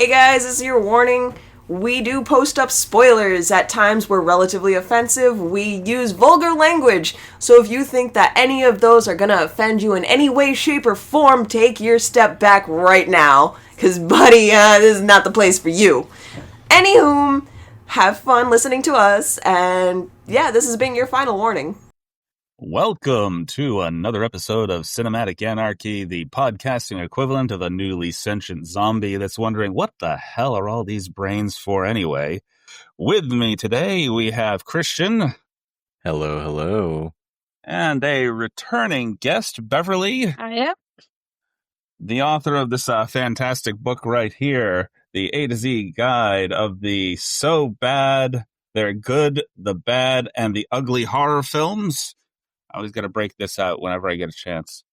Hey guys, this is your warning. We do post up spoilers. At times we're relatively offensive. We use vulgar language. So if you think that any of those are gonna offend you in any way, shape, or form, take your step back right now. Cause buddy, this is not the place for you. Anywho, have fun listening to us, and yeah, this has been your final warning. Welcome to another episode of Cinematic Anarchy, the podcasting equivalent of a newly sentient zombie that's wondering what the hell are all these brains for anyway. With me today, we have Christian. Hello, hello. And a returning guest, Beverly. Hiya. The author of this fantastic book right here, the A to Z guide of the so bad, they're good, the bad, and the ugly horror films. I always got to break this out whenever I get a chance.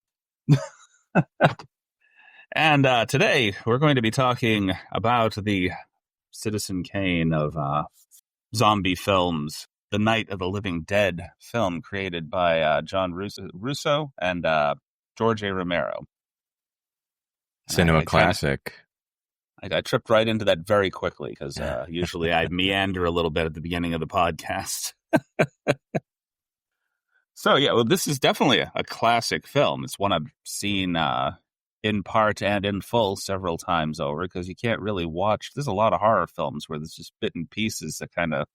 And today, we're going to be talking about the Citizen Kane of zombie films, the Night of the Living Dead film created by John Russo and George Romero. Cinema classic. I tripped right into that very quickly because usually I meander a little bit at the beginning of the podcast. So, yeah, well, this is definitely a classic film. It's one I've seen in part and in full several times over because you can't really watch. There's a lot of horror films where there's just bit and pieces that kind of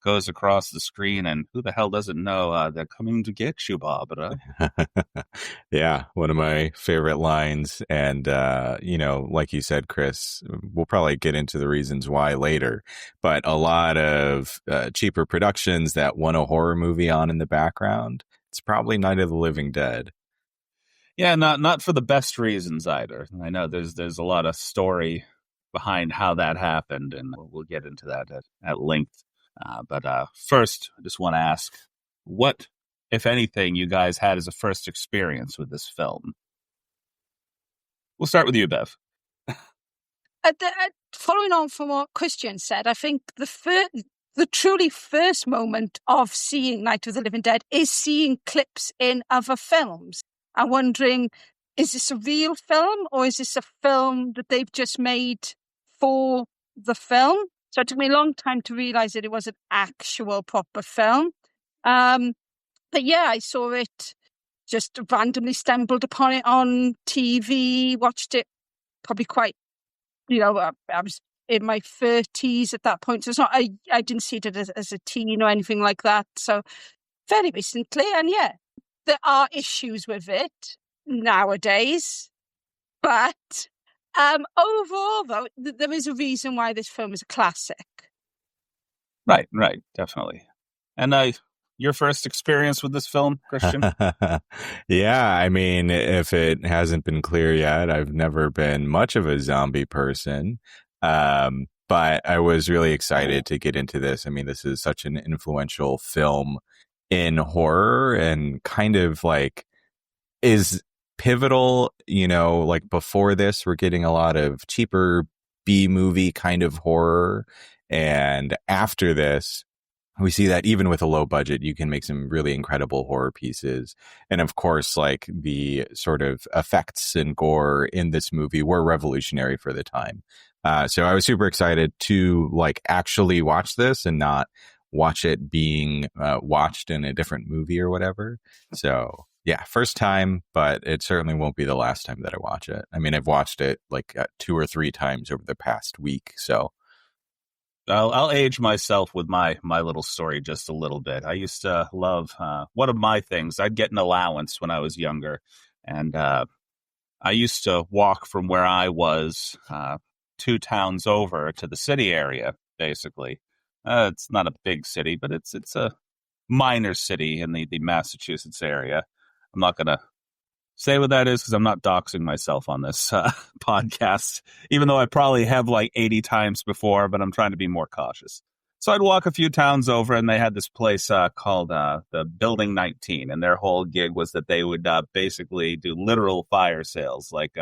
goes across the screen, and who the hell doesn't know they're coming to get you, Barbara? Yeah, one of my favorite lines. And, like you said, Chris, we'll probably get into the reasons why later. But a lot of cheaper productions that want a horror movie on in the background, it's probably Night of the Living Dead. Yeah, not for the best reasons either. I know there's a lot of story behind how that happened, and we'll get into that at length. But first, I just want to ask, what, if anything, you guys had as a first experience with this film? We'll start with you, Bev. Following on from what Christian said, I think the truly first moment of seeing Night of the Living Dead is seeing clips in other films. I'm wondering, is this a real film or is this a film that they've just made for the film? So it took me a long time to realize that it was an actual proper film. But yeah, I saw it, just randomly stumbled upon it on TV, watched it probably quite, I was in my 30s at that point. So it's not, I didn't see it as a teen or anything like that. So very recently, and yeah, there are issues with it nowadays. But overall, though, there is a reason why this film is a classic. Right, definitely. And your first experience with this film, Christian? Yeah, I mean, if it hasn't been clear yet, I've never been much of a zombie person. But I was really excited to get into this. I mean, this is such an influential film in horror and kind of like is pivotal, like before this, we're getting a lot of cheaper B-movie kind of horror. And after this, we see that even with a low budget, you can make some really incredible horror pieces. And of course, like the sort of effects and gore in this movie were revolutionary for the time. So I was super excited to like actually watch this and not watch it being watched in a different movie or whatever. So yeah, first time, but it certainly won't be the last time that I watch it. I mean, I've watched it like 2 or 3 times over the past week. So I'll age myself with my little story just a little bit. I used to love one of my things. I'd get an allowance when I was younger, and I used to walk from where I was 2 towns over to the city area. Basically, it's not a big city, but it's a minor city in the Massachusetts area. I'm not gonna say what that is because I'm not doxing myself on this podcast, even though I probably have like 80 times before, but I'm trying to be more cautious. So I'd walk a few towns over, and they had this place called the Building 19, and their whole gig was that they would basically do literal fire sales. Like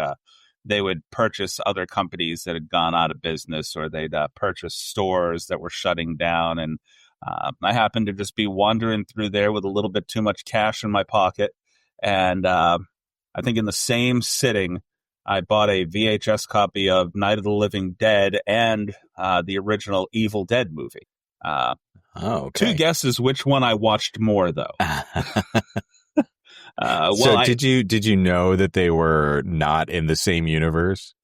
they would purchase other companies that had gone out of business, or they'd purchase stores that were shutting down. And I happened to just be wandering through there with a little bit too much cash in my pocket. And I think in the same sitting, I bought a VHS copy of Night of the Living Dead and the original Evil Dead movie. Okay. Two guesses which one I watched more, though. Did you know that they were not in the same universe?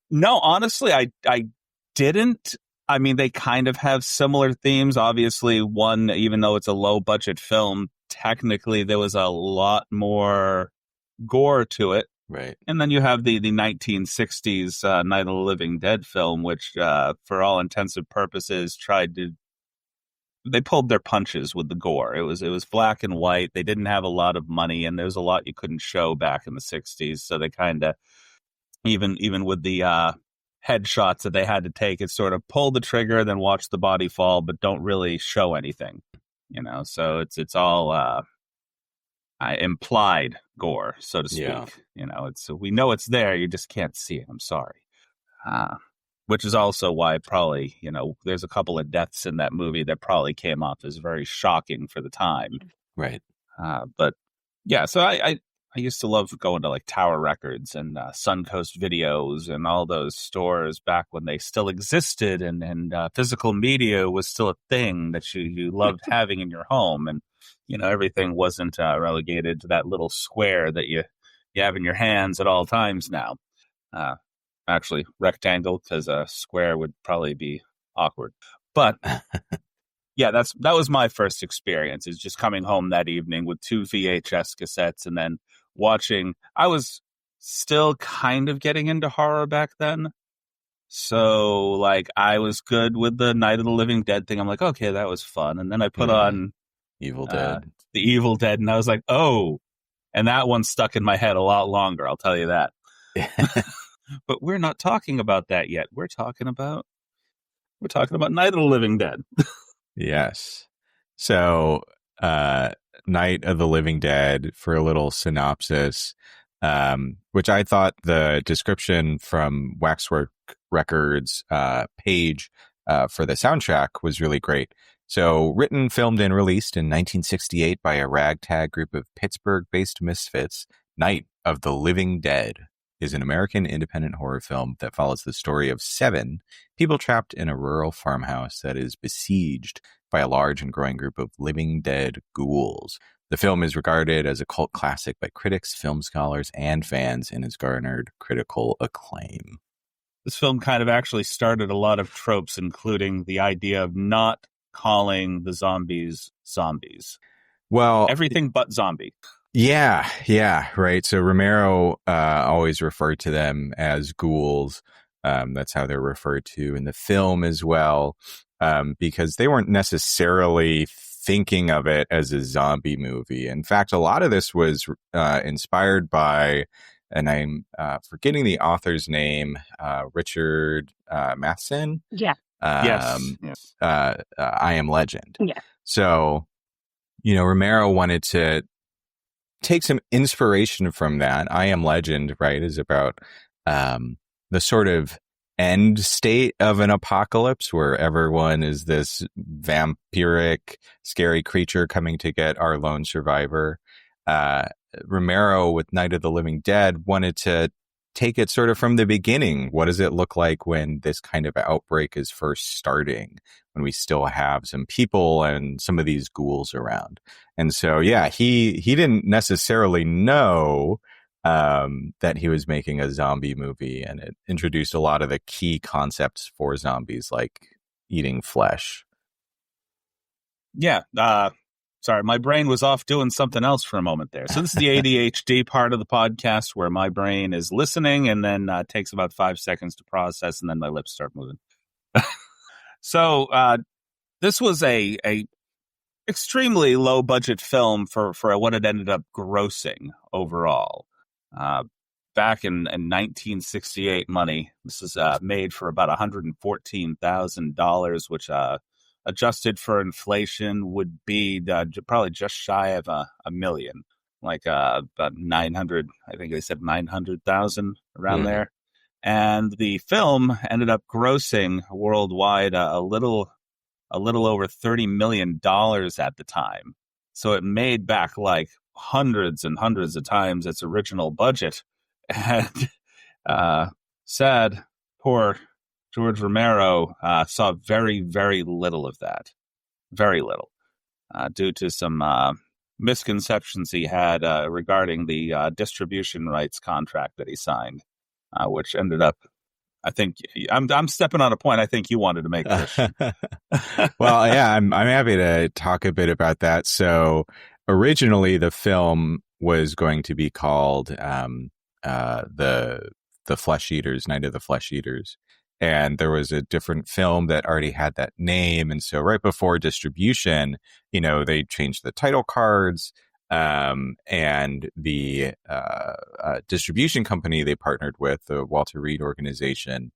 No, honestly, I didn't. I mean, they kind of have similar themes. Obviously, one, even though it's a low budget film, technically there was a lot more gore to it. Right. And then you have the 1960s Night of the Living Dead film, which, for all intensive purposes, they pulled their punches with the gore. It was black and white. They didn't have a lot of money, and there was a lot you couldn't show back in the 60s. So they kind of, even with the headshots that they had to take, it sort of pull the trigger, then watch the body fall, but don't really show anything. So it's all implied gore, so to speak. Yeah. We know it's there, you just can't see it. I'm sorry. Which is also why probably, there's a couple of deaths in that movie that probably came off as very shocking for the time. Right. But yeah, so I used to love going to like Tower Records and Suncoast Videos and all those stores back when they still existed, and physical media was still a thing that you loved having in your home. And, everything wasn't relegated to that little square that you have in your hands at all times now. Actually, rectangle, because a square would probably be awkward. But yeah, that was my first experience, is just coming home that evening with 2 VHS cassettes and then watching. I was still kind of getting into horror back then. So, like, I was good with the Night of the Living Dead thing. I'm like, okay, that was fun. And then I put on Evil Dead. The Evil Dead, and I was like, oh. And that one stuck in my head a lot longer, I'll tell you that. But we're not talking about that yet. We're talking about Night of the Living Dead. Yes. So, Night of the Living Dead, for a little synopsis, which I thought the description from Waxwork Records page for the soundtrack was really great. So, written, filmed, and released in 1968 by a ragtag group of Pittsburgh-based misfits, Night of the Living Dead is an American independent horror film that follows the story of 7 people trapped in a rural farmhouse that is besieged by a large and growing group of living dead ghouls. The film is regarded as a cult classic by critics, film scholars, and fans, and has garnered critical acclaim. This film kind of actually started a lot of tropes, including the idea of not calling the zombies zombies. Well, everything but zombie. Yeah, right. So Romero always referred to them as ghouls. That's how they're referred to in the film as well, because they weren't necessarily thinking of it as a zombie movie. In fact, a lot of this was inspired by, and I'm forgetting the author's name, Richard Matheson. Yeah. Yes. I Am Legend. Yeah. So, Romero wanted to take some inspiration from that. I Am Legend, right, is about the sort of end state of an apocalypse where everyone is this vampiric, scary creature coming to get our lone survivor. Romero, with Night of the Living Dead, wanted to take it sort of from the beginning. What does it look like when this kind of outbreak is first starting, when we still have some people and some of these ghouls around? And so, yeah, he didn't necessarily know that he was making a zombie movie, and it introduced a lot of the key concepts for zombies, like eating flesh. Yeah. Sorry, my brain was off doing something else for a moment there. So this is the ADHD part of the podcast where my brain is listening and then takes about 5 seconds to process, and then my lips start moving. So this was a extremely low budget film for what it ended up grossing overall. Back in 1968 money, this is made for about $114,000, which adjusted for inflation would be probably just shy of a million, like about 900. I think they said 900,000 around there. And the film ended up grossing worldwide a little over $30 million at the time. So it made back like hundreds and hundreds of times its original budget. And Sad, poor George Romero saw very, very little of that. Very little. Due to some misconceptions he had regarding the distribution rights contract that he signed, which ended up, I think, I'm stepping on a point I think you wanted to make, Christian. Well, yeah, I'm happy to talk a bit about that. So originally the film was going to be called the Flesh Eaters, Night of the Flesh Eaters. And there was a different film that already had that name. And so right before distribution, they changed the title cards. And the distribution company they partnered with, the Walter Reed organization,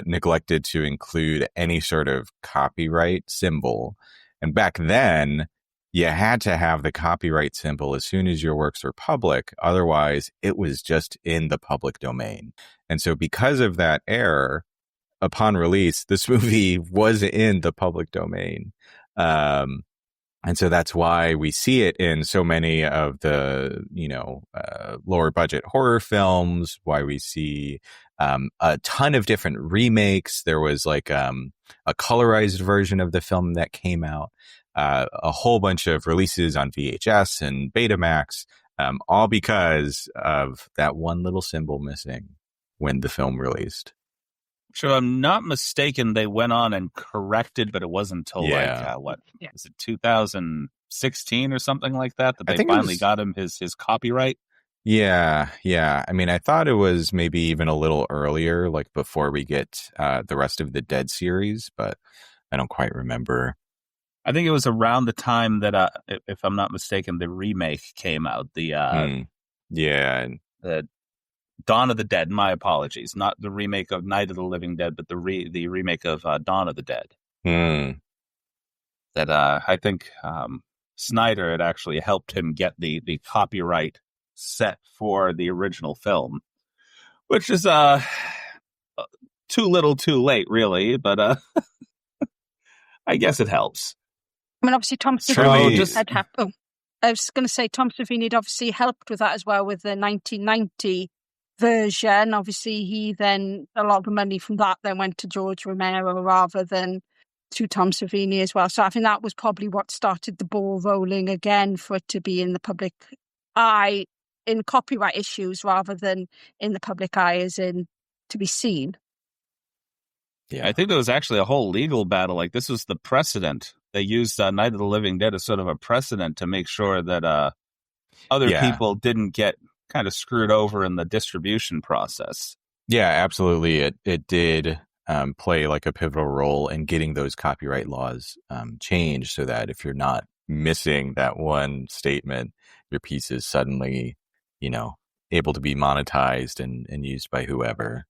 neglected to include any sort of copyright symbol. And back then, you had to have the copyright symbol as soon as your works were public. Otherwise, it was just in the public domain. And so because of that error, upon release, this movie was in the public domain. And so that's why we see it in so many of the, lower budget horror films, why we see a ton of different remakes. There was like a colorized version of the film that came out, a whole bunch of releases on VHS and Betamax, all because of that one little symbol missing when the film released. So I'm not mistaken, they went on and corrected, but it wasn't until was it 2016 or something like that they finally got him his copyright? Yeah. I mean, I thought it was maybe even a little earlier, like before we get the rest of the Dead series, but I don't quite remember. I think it was around the time that, if I'm not mistaken, the remake came out. The Dawn of the Dead. My apologies, not the remake of Night of the Living Dead, but the remake of Dawn of the Dead. That I think Snyder had actually helped him get the copyright set for the original film, which is too little, too late, really. But I guess it helps. I mean, obviously, Tom Savini I was going to say Tom Savini had obviously helped with that as well with the 1990 version. Obviously, he then, a lot of the money from that then went to George Romero rather than to Tom Savini as well. So I think that was probably what started the ball rolling again for it to be in the public eye in copyright issues rather than in the public eye as in to be seen. Yeah, I think there was actually a whole legal battle. Like, this was the precedent. They used Night of the Living Dead as sort of a precedent to make sure that other people didn't get kind of screwed over in the distribution process. Yeah, absolutely. It did play like a pivotal role in getting those copyright laws changed so that if you're not missing that one statement, your piece is suddenly, able to be monetized and used by whoever.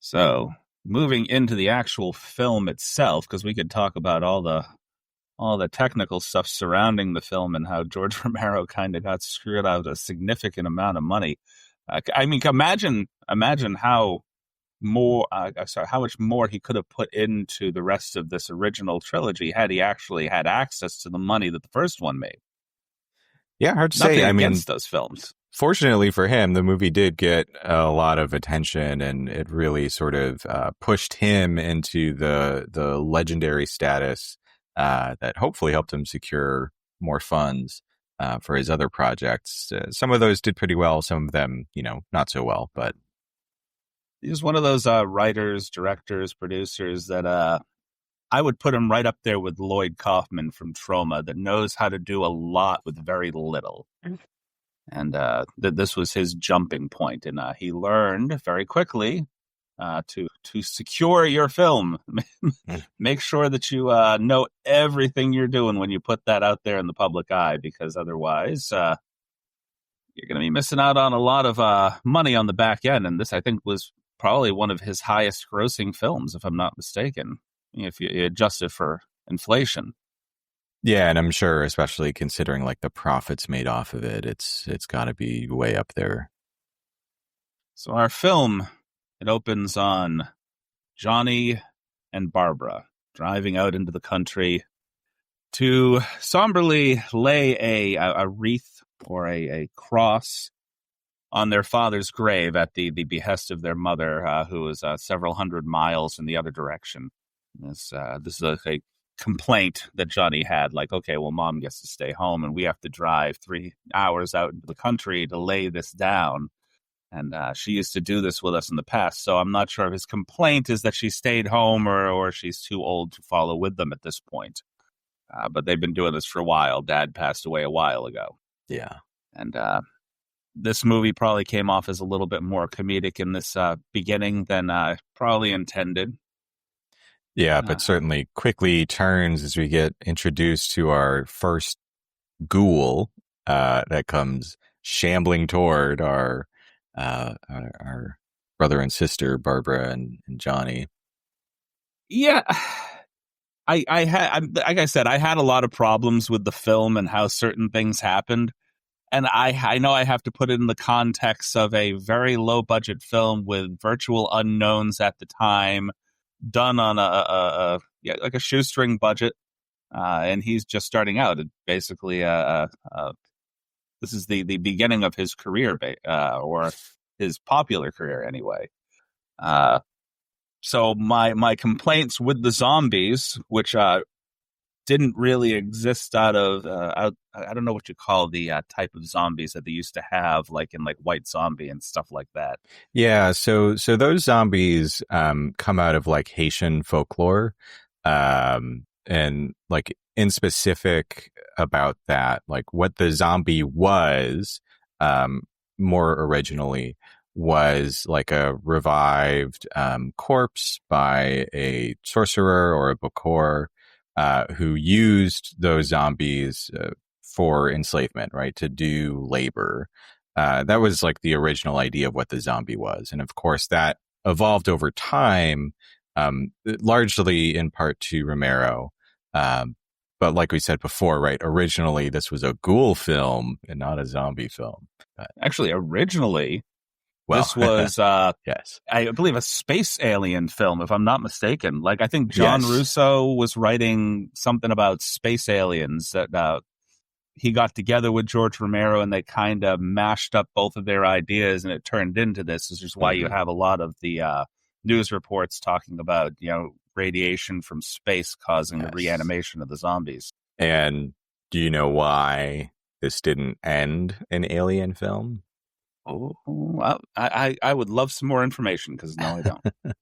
So moving into the actual film itself, because we could talk about all the technical stuff surrounding the film and how George Romero kind of got screwed out a significant amount of money. I mean, imagine how much more he could have put into the rest of this original trilogy had he actually had access to the money that the first one made. Yeah, hard to Nothing say. I mean, against those films. Fortunately for him, the movie did get a lot of attention, and it really sort of pushed him into the legendary status that hopefully helped him secure more funds for his other projects. Some of those did pretty well, some of them, not so well. But he's one of those writers, directors, producers that I would put him right up there with Lloyd Kaufman from Troma, that knows how to do a lot with very little. And this was his jumping point, and he learned very quickly to secure your film. Make sure that you know everything you're doing when you put that out there in the public eye, because otherwise you're going to be missing out on a lot of money on the back end. And this, I think, was probably one of his highest grossing films, if I'm not mistaken, if you adjust it for inflation. Yeah, and I'm sure, especially considering like the profits made off of it, it's got to be way up there. So our film, it opens on Johnny and Barbara driving out into the country to somberly lay a wreath or a cross on their father's grave at the behest of their mother, who was several hundred miles in the other direction. This is a complaint that Johnny had, like, okay, well, mom gets to stay home and we have to drive 3 hours out into the country to lay this down. And she used to do this with us in the past, so I'm not sure if his complaint is that she stayed home or she's too old to follow with them at this point. But they've been doing this for a while. Dad passed away a while ago. Yeah. And this movie probably came off as a little bit more comedic in this beginning than probably intended. Yeah, but certainly quickly turns as we get introduced to our first ghoul that comes shambling toward our brother and sister, Barbara and Johnny. Yeah. I had, like I said, I had a lot of problems with the film and how certain things happened. And I know I have to put it in the context of a very low budget film with virtual unknowns at the time, done on like a shoestring budget. And he's just starting out. Basically, this is the beginning of his career, or his popular career anyway. So my complaints with the zombies, which didn't really exist out of I don't know what you call the type of zombies that they used to have, like in like White Zombie and stuff like that. Yeah, so those zombies come out of like Haitian folklore, and like in specific about that, like what the zombie was, more originally was like a revived corpse by a sorcerer or a bokor, who used those zombies for enslavement, right? To do labor. That was like the original idea of what the zombie was. And of course, that evolved over time, largely in part to Romero. But like we said before, right? Originally, this was a ghoul film and not a zombie film. Actually, originally, this was, yes, I believe, a space alien film, if I'm not mistaken. Like, I think John Russo was writing something about space aliens that he got together with George Romero, and they kind of mashed up both of their ideas, and it turned into this. This is why you have a lot of the news reports talking about, radiation from space causing the reanimation of the zombies. And do you know why this didn't end an alien film? Oh, well, I would love some more information, because no, I don't.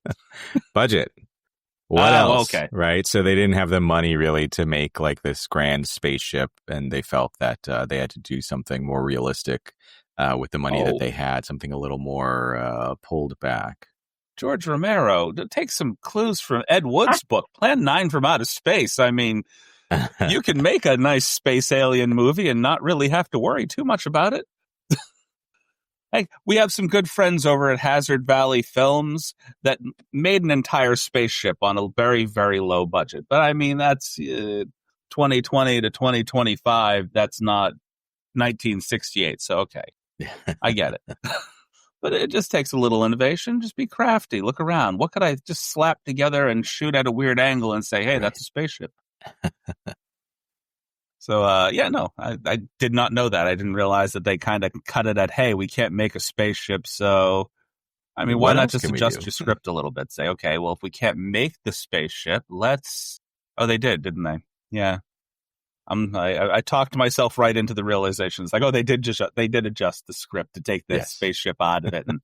Budget. What else? Okay. Right. So they didn't have the money really to make like this grand spaceship, and they felt that they had to do something more realistic with the money that they had, something a little more pulled back. George Romero, take some clues from Ed Wood's book, Plan 9 from Outer Space. I mean, you can make a nice space alien movie and not really have to worry too much about it. Hey, we have some good friends over at Hazard Valley Films that made an entire spaceship on a very, very low budget. But I mean, that's 2020 to 2025. That's not 1968. So, okay, I get it. But it just takes a little innovation. Just be crafty. Look around. What could I just slap together and shoot at a weird angle and say, hey, that's a spaceship? So, I did not know that. I didn't realize that they kind of cut it at, hey, we can't make a spaceship. So, I mean, why not just adjust your script a little bit? Say, okay, well, if we can't make the spaceship, let's... Oh, they did, didn't they? Yeah. I talked myself right into the realization. It's like, oh, they did adjust the script to take this spaceship out of it. And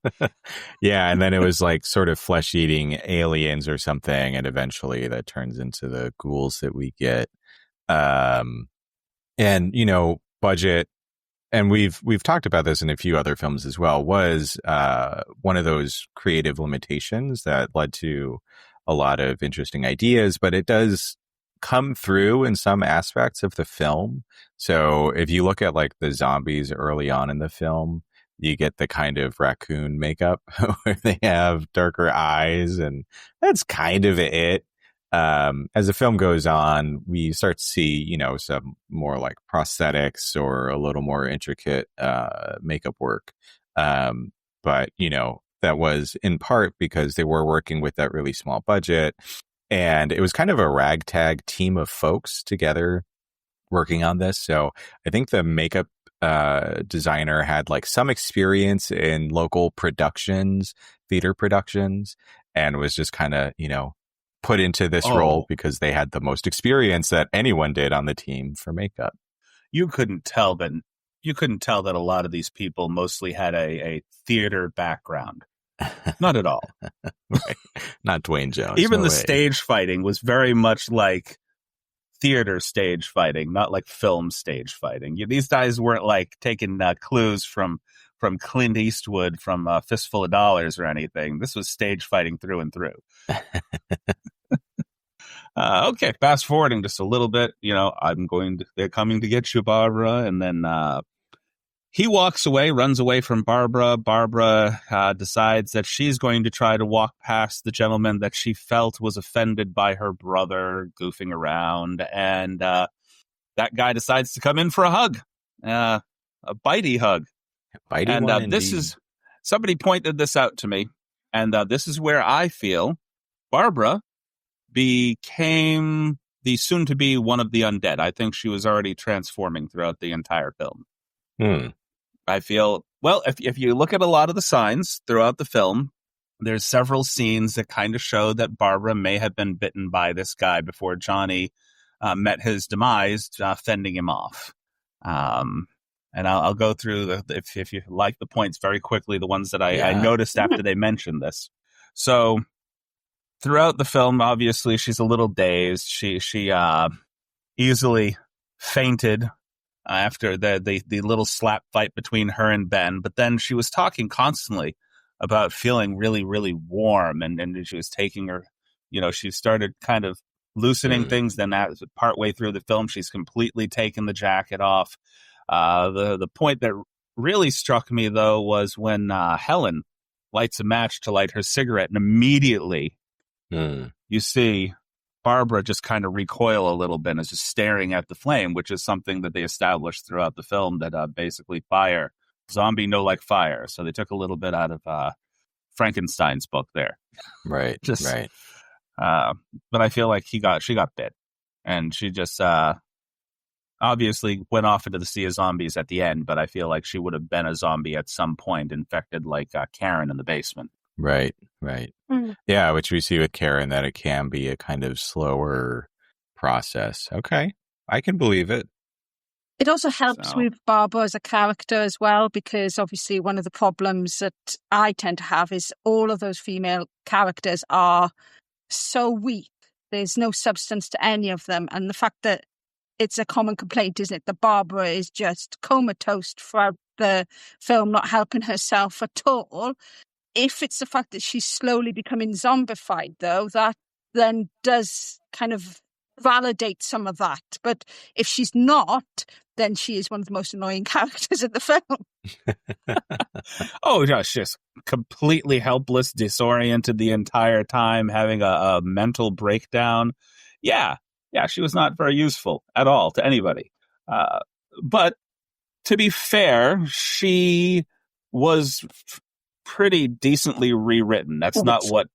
yeah, and then it was like sort of flesh-eating aliens or something, and eventually that turns into the ghouls that we get. And budget, and we've talked about this in a few other films as well, was one of those creative limitations that led to a lot of interesting ideas, but it does come through in some aspects of the film. So if you look at like the zombies early on in the film, you get the kind of raccoon makeup where they have darker eyes, and that's kind of it. As the film goes on, we start to see, some more like prosthetics or a little more intricate makeup work. But, that was in part because they were working with that really small budget. And it was kind of a ragtag team of folks together working on this. So I think the makeup designer had like some experience in local productions, theater productions, and was just kind of, put into this role because they had the most experience that anyone did on the team for makeup. You couldn't tell that a lot of these people mostly had a theater background. Not at all. Right. Not Dwayne Jones. Even no the way. stage fighting was very much like theater stage fighting, not like film stage fighting. These guys weren't like taking clues from Clint Eastwood from Fistful of Dollars or anything. This was stage fighting through and through. Okay, fast forwarding just a little bit. They're coming to get you, Barbara, and then he walks away, runs away from Barbara. Barbara decides that she's going to try to walk past the gentleman that she felt was offended by her brother goofing around. And that guy decides to come in for a hug, a bitey hug. Somebody pointed this out to me. And this is where I feel Barbara became the soon-to-be one of the undead. I think she was already transforming throughout the entire film. I feel, well, if you look at a lot of the signs throughout the film, there's several scenes that kind of show that Barbara may have been bitten by this guy before Johnny met his demise, fending him off. And I'll go through, if you like the points very quickly, the ones that I noticed after they mentioned this. So throughout the film, obviously, she's a little dazed. She easily fainted after the little slap fight between her and Ben, but then she was talking constantly about feeling really, really warm, and she was taking her, she started kind of loosening things. Then partway through the film, she's completely taken the jacket off. The point that really struck me, though, was when Helen lights a match to light her cigarette, and immediately you see Barbara just kind of recoil a little bit and is just staring at the flame, which is something that they established throughout the film, that basically zombie no like fire. So they took a little bit out of Frankenstein's book there. Right. Right. But I feel like she got bit, and she just obviously went off into the sea of zombies at the end, but I feel like she would have been a zombie at some point, infected like Karen in the basement. Right. Yeah, which we see with Karen, that it can be a kind of slower process. Okay, I can believe it. It also helps with Barbara as a character as well, because obviously one of the problems that I tend to have is all of those female characters are so weak. There's no substance to any of them. And the fact that it's a common complaint, isn't it, that Barbara is just comatose throughout the film, not helping herself at all. If it's the fact that she's slowly becoming zombified, though, that then does kind of validate some of that. But if she's not, then she is one of the most annoying characters in the film. Oh, gosh, just completely helpless, disoriented the entire time, having a mental breakdown. Yeah, she was not very useful at all to anybody. But to be fair, she was pretty decently rewritten. That's not what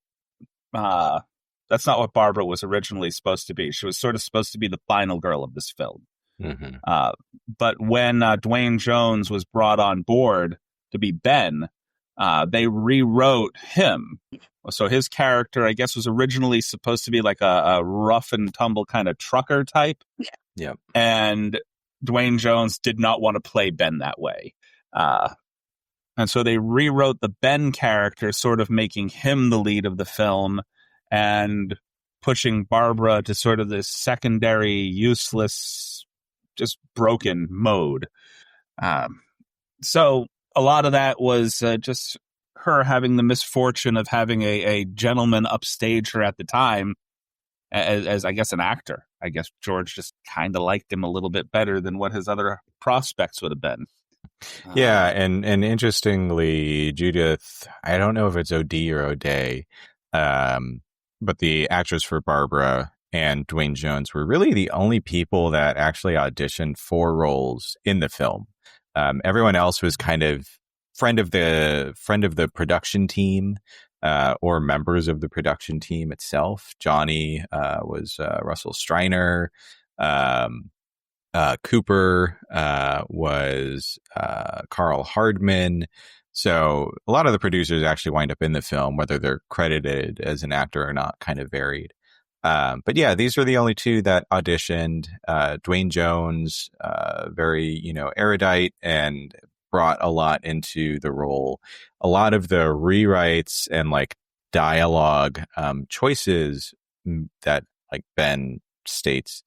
Barbara was originally supposed to be. She was sort of supposed to be the final girl of this film. Mm-hmm. But when Dwayne Jones was brought on board to be Ben, they rewrote him. So his character, I guess, was originally supposed to be like a rough and tumble kind of trucker type. Yeah. And Dwayne Jones did not want to play Ben that way. And so they rewrote the Ben character, sort of making him the lead of the film and pushing Barbara to sort of this secondary, useless, just broken mode. So a lot of that was just her having the misfortune of having a gentleman upstage her at the time as I guess, an actor. I guess George just kind of liked him a little bit better than what his other prospects would have been. Yeah, and interestingly, Judith, I don't know if it's OD or O'Day, but the actress for Barbara and Dwayne Jones were really the only people that actually auditioned for roles in the film. Everyone else was kind of friend of the production team, or members of the production team itself. Johnny was Russell Streiner. Cooper was Carl Hardman. So a lot of the producers actually wind up in the film, whether they're credited as an actor or not, kind of varied. But yeah, these were the only two that auditioned. Dwayne Jones, very, erudite and brought a lot into the role. A lot of the rewrites and like dialogue choices that like Ben states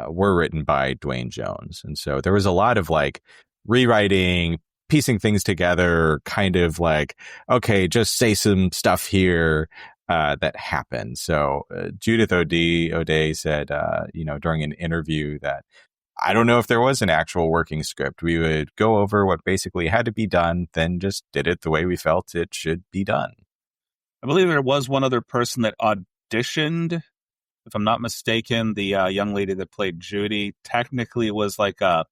were written by Dwayne Jones. And so there was a lot of like rewriting, piecing things together, kind of like, okay, just say some stuff here that happened. So Judith O'Dea said, during an interview that I don't know if there was an actual working script. We would go over what basically had to be done, then just did it the way we felt it should be done. I believe there was one other person that auditioned, if I'm not mistaken. The young lady that played Judy technically was like I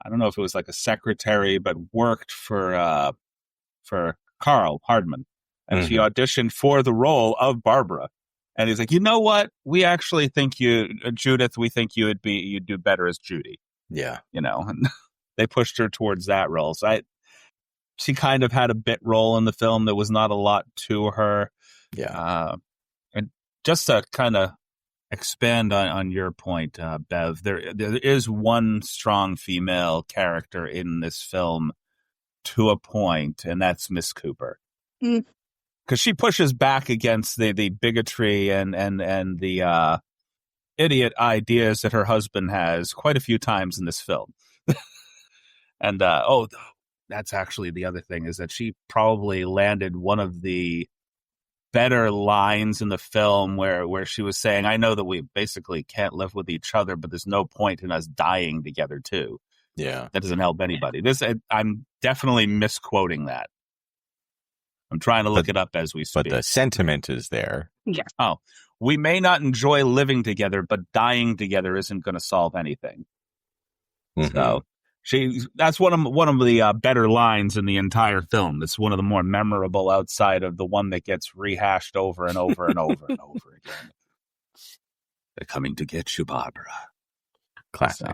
don't know if it was like a secretary, but worked for Carl Hardman. And she auditioned for the role of Barbara. And he's like, you know what? We actually think Judith, we think you'd do better as Judy. Yeah. And they pushed her towards that role. So she kind of had a bit role in the film. There was not a lot to her. Yeah. And just to kind of expand on your point, Bev, there is one strong female character in this film to a point, and that's Miss Cooper. Because she pushes back against the bigotry and the idiot ideas that her husband has quite a few times in this film. And that's actually the other thing, is that she probably landed one of the better lines in the film where she was saying, I know that we basically can't live with each other, but there's no point in us dying together too. Yeah. That doesn't help anybody. I'm definitely misquoting that. I'm trying to look it up as we speak. But the sentiment is there. Yeah. Oh, we may not enjoy living together, but dying together isn't going to solve anything. So that's one of the better lines in the entire film. It's one of the more memorable outside of the one that gets rehashed over and over and over and over again. They're coming to get you, Barbara. Classic.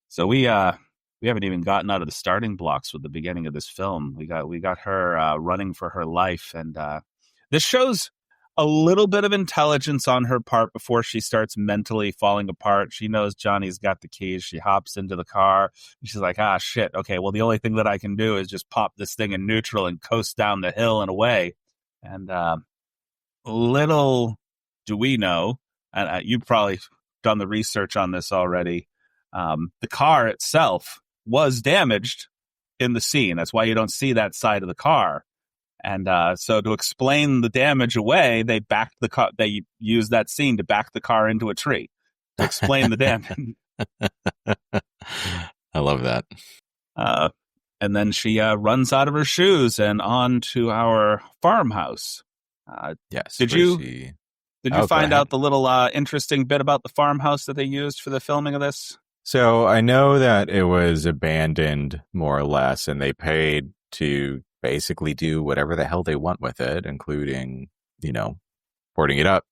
So we haven't even gotten out of the starting blocks with the beginning of this film. We got her running for her life, and this shows a little bit of intelligence on her part before she starts mentally falling apart. She knows Johnny's got the keys. She hops into the car. And she's like, shit. Okay, well, the only thing that I can do is just pop this thing in neutral and coast down the hill and away. And little do we know, and you've probably done the research on this already, the car itself was damaged in the scene. That's why you don't see that side of the car. And so to explain the damage away, they backed the car. They used that scene to back the car into a tree to explain the damage. I love that. And then she runs out of her shoes and on to our farmhouse. Yes. Did you find out the little interesting bit about the farmhouse that they used for the filming of this? So I know that it was abandoned more or less, and they paid to basically do whatever the hell they want with it, including, boarding it up,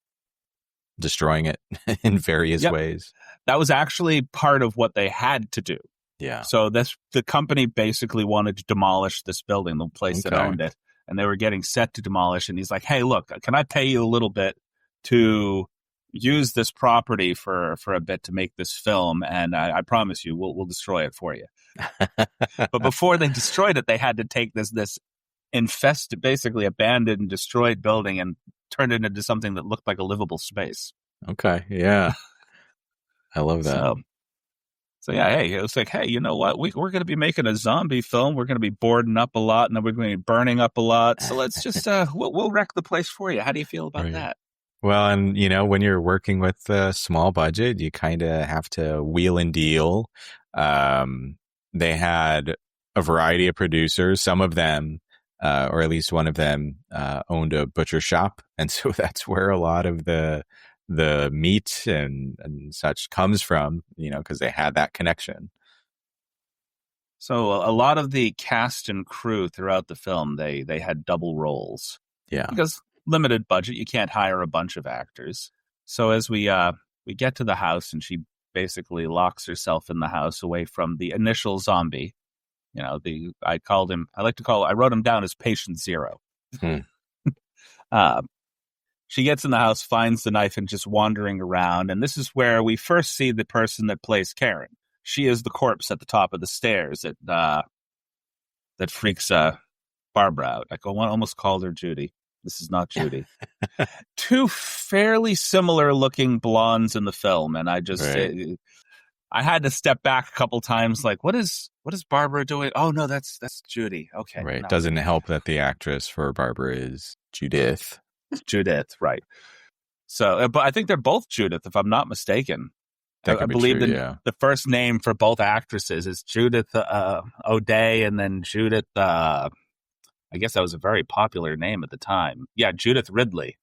destroying it in various ways. That was actually part of what they had to do. Yeah. So the company basically wanted to demolish this building, the place that owned it, and they were getting set to demolish. And he's like, hey, look, can I pay you a little bit to use this property for a bit to make this film? And I promise you, we'll destroy it for you. But before they destroyed it, they had to take this infested, basically abandoned and destroyed building and turn it into something that looked like a livable space. Okay. Yeah. I love that. So yeah, hey, it was like, hey, you know what? We're going to be making a zombie film. We're going to be boarding up a lot, and then we're going to be burning up a lot. So let's just we'll wreck the place for you. How do you feel about that? Well, and when you're working with a small budget, you kind of have to wheel and deal. They had a variety of producers. Some of them, or at least one of them, owned a butcher shop, and so that's where a lot of the meat and such comes from, because they had that connection. So a lot of the cast and crew throughout the film, they had double roles. Yeah. Because limited budget, you can't hire a bunch of actors. So as we get to the house, and she basically locks herself in the house away from the initial zombie. You know, I wrote him down as patient zero. She gets in the house, finds the knife, and just wandering around. And this is where we first see the person that plays Karen. She is the corpse at the top of the stairs that freaks Barbara out. I almost called her Judy. This is not Judy. Two fairly similar looking blondes in the film, and I just I had to step back a couple times. Like, what is Barbara doing? Oh no, that's Judy. Okay, right. No. Doesn't help that the actress for Barbara is Judith. Judith, right? So, but I think they're both Judith, if I'm not mistaken. That I could be believe true, the first name for both actresses is Judith O'Day, and then Judith. I guess that was a very popular name at the time. Yeah, Judith Ridley.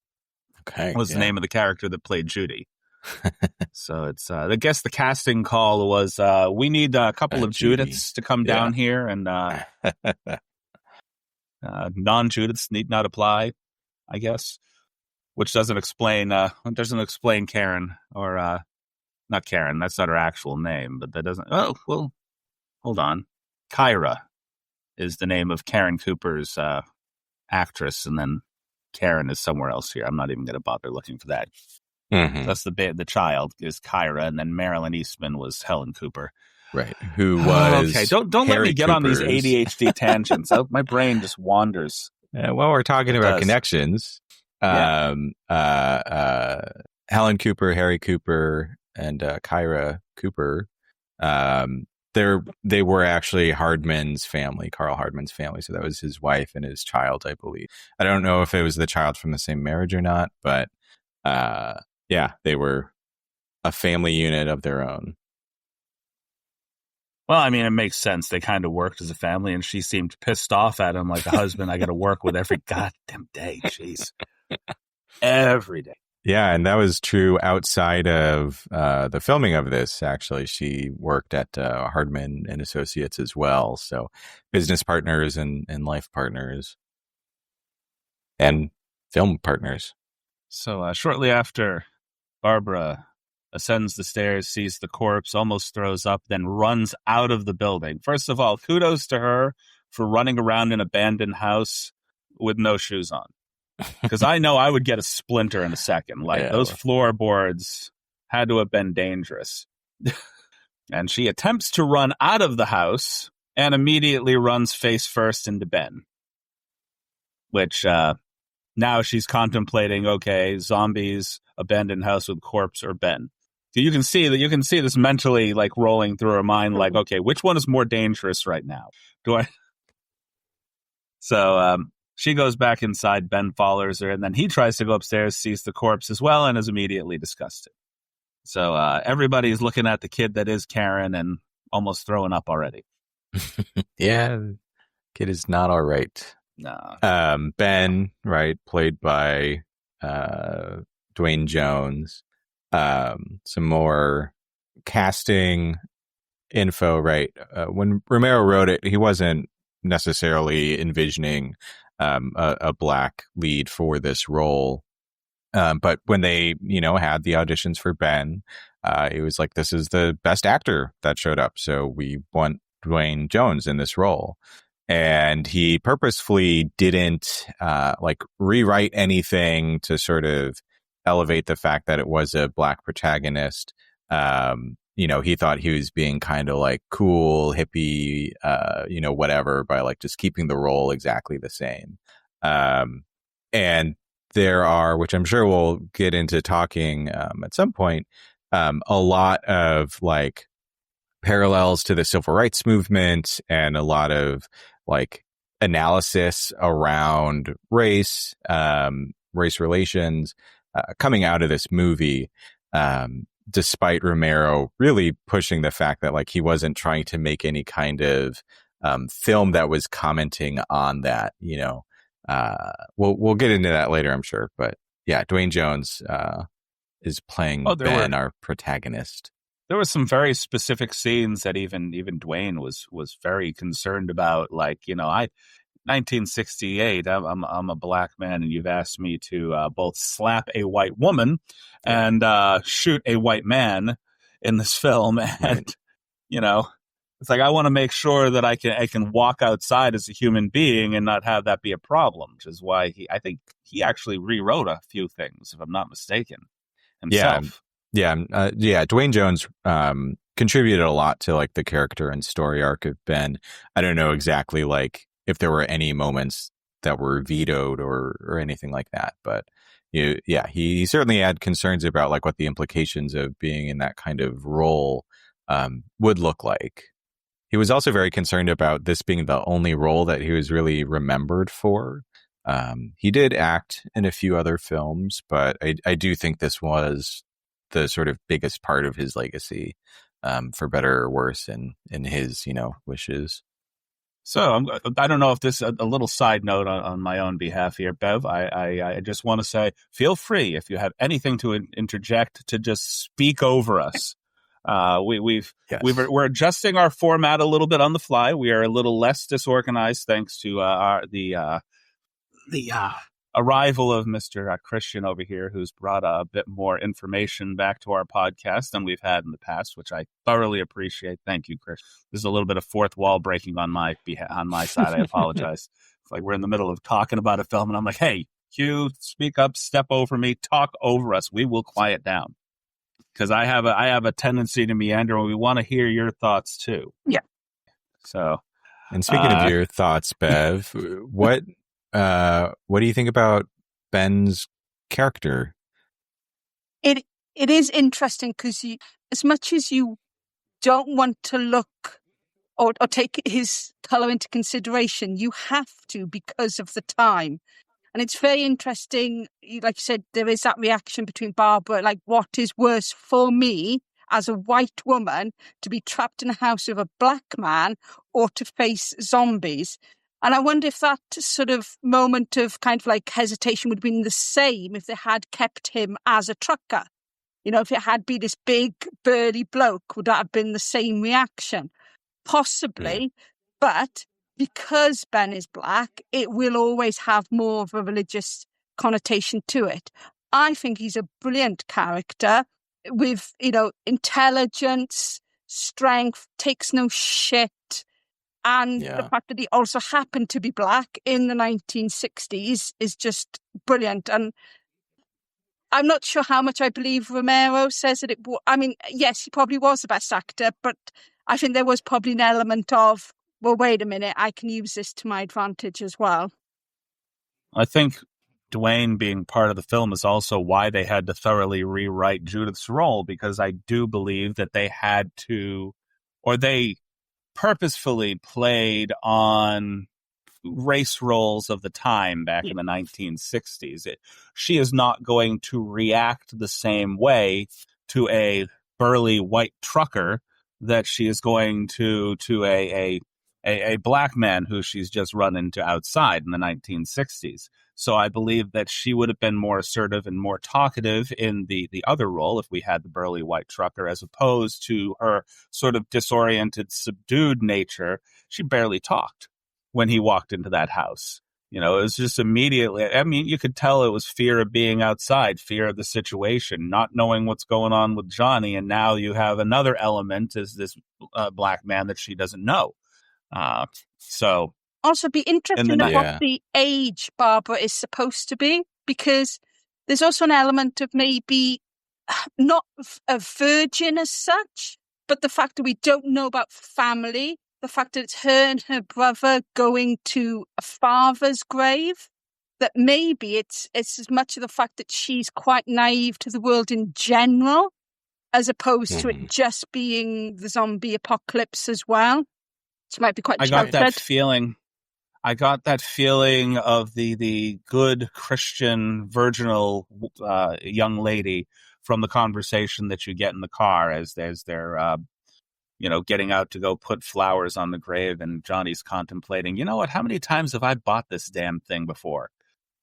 Okay, was the name of the character that played Judy. So it's I guess the casting call was we need a couple of Judy. Judiths to come down here, and non-Judiths need not apply, I guess, which doesn't explain Karen, or not Karen. That's not her actual name, but that doesn't. Oh well, hold on. Kyra is the name of Karen Cooper's actress, and then Karen is somewhere else here. I'm not even going to bother looking for that. Mm-hmm. That's the child is Kyra, and then Marilyn Eastman was Helen Cooper, right? Who was okay? Don't let me get Cooper's... on these ADHD tangents. My brain just wanders. Well, we're talking about connections. Helen Cooper, Harry Cooper, and Kyra Cooper. They were actually Hardman's family, Carl Hardman's family. So that was his wife and his child, I believe. I don't know if it was the child from the same marriage or not, but they were a family unit of their own. Well, I mean, it makes sense. They kind of worked as a family, and she seemed pissed off at him like a husband I got to work with every goddamn day. Jeez. Every day. Yeah, and that was true outside of the filming of this, actually. She worked at Hardman and Associates as well. So business partners and life partners and film partners. So shortly after, Barbara ascends the stairs, sees the corpse, almost throws up, then runs out of the building. First of all, kudos to her for running around an abandoned house with no shoes on. Because I know I would get a splinter in a second. Like, those floorboards had to have been dangerous. And she attempts to run out of the house and immediately runs face first into Ben. Which, now she's contemplating, okay, zombies, abandoned house with corpse, or Ben. You can see this mentally, like, rolling through her mind, like, okay, which one is more dangerous right now? So, she goes back inside, Ben follows her, and then he tries to go upstairs, sees the corpse as well, and is immediately disgusted. So everybody's looking at the kid that is Karen and almost throwing up already. Yeah, kid is not all right. No. Ben, right, played by Dwayne Jones. Some more casting info, right? When Romero wrote it, he wasn't necessarily envisioning a black lead for this role. But when they, had the auditions for Ben, it was like, this is the best actor that showed up. So we want Dwayne Jones in this role. And he purposefully didn't rewrite anything to sort of elevate the fact that it was a black protagonist. He thought he was being kind of like cool, hippie, whatever, by like just keeping the role exactly the same. And there are, which I'm sure we'll get into talking at some point, a lot of like parallels to the civil rights movement and a lot of like analysis around race relations coming out of this movie. Despite Romero really pushing the fact that like he wasn't trying to make any kind of film that was commenting on that, we'll get into that later, I'm sure. But yeah, Dwayne Jones is playing Ben, our protagonist. There were some very specific scenes that even Dwayne was very concerned about. Like, 1968, I'm a black man, and you've asked me to both slap a white woman and shoot a white man. in this film, and you know, it's like I want to make sure that I can walk outside as a human being and not have that be a problem, which is why I think he actually rewrote a few things, if I'm not mistaken, himself. Yeah. Dwayne Jones contributed a lot to like the character and story arc of Ben. I don't know exactly like if there were any moments that were vetoed or anything like that, but he certainly had concerns about like what the implications of being in that kind of role would look like. He was also very concerned about this being the only role that he was really remembered for. He did act in a few other films, but I do think this was the sort of biggest part of his legacy, for better or worse, in his wishes. So I don't know if this is a little side note on my own behalf here, Bev. I just want to say, feel free if you have anything to interject to just speak over us. We're adjusting our format a little bit on the fly. We are a little less disorganized thanks to the arrival of Mr. Christian over here, who's brought a bit more information back to our podcast than we've had in the past, which I thoroughly appreciate. Thank you, Chris. This is a little bit of fourth wall breaking on my side. I apologize. It's like we're in the middle of talking about a film, and I'm like, hey, Hugh, speak up, step over me, talk over us. We will quiet down. Because I have a tendency to meander, and we want to hear your thoughts too. Yeah. So, and speaking of your thoughts, Bev, what do you think about Ben's character? It is interesting because as much as you don't want to look or take his color into consideration, you have to because of the time. And it's very interesting, like you said, there is that reaction between Barbara, like what is worse for me as a white woman to be trapped in a house with a black man or to face zombies? And I wonder if that sort of moment of kind of like hesitation would have been the same if they had kept him as a trucker. If it had been this big, burly bloke, would that have been the same reaction? Possibly, but because Ben is black, it will always have more of a religious connotation to it. I think he's a brilliant character with, intelligence, strength, takes no shit. And the fact that he also happened to be black in the 1960s is just brilliant. And I'm not sure how much I believe Romero says that yes, he probably was the best actor, but I think there was probably an element of, well, wait a minute, I can use this to my advantage as well. I think Dwayne being part of the film is also why they had to thoroughly rewrite Judith's role, because I do believe that they had to, or they purposefully played on race roles of the time back in the 1960s. She is not going to react the same way to a burly white trucker that she is going to a black man who she's just run into outside in the 1960s. So I believe that she would have been more assertive and more talkative in the other role if we had the burly white trucker, as opposed to her sort of disoriented, subdued nature. She barely talked when he walked into that house. It was just immediately, you could tell it was fear of being outside, fear of the situation, not knowing what's going on with Johnny. And now you have another element as this black man that she doesn't know. So also be interesting what the age Barbara is supposed to be, because there's also an element of maybe not a virgin as such, but the fact that we don't know about family, the fact that it's her and her brother going to a father's grave, that maybe it's as much of the fact that she's quite naive to the world in general, as opposed to it just being the zombie apocalypse as well. She might be quite I got that feeling. I got that feeling of the good Christian virginal young lady from the conversation that you get in the car as they're getting out to go put flowers on the grave, and Johnny's contemplating, you know what, how many times have I bought this damn thing before?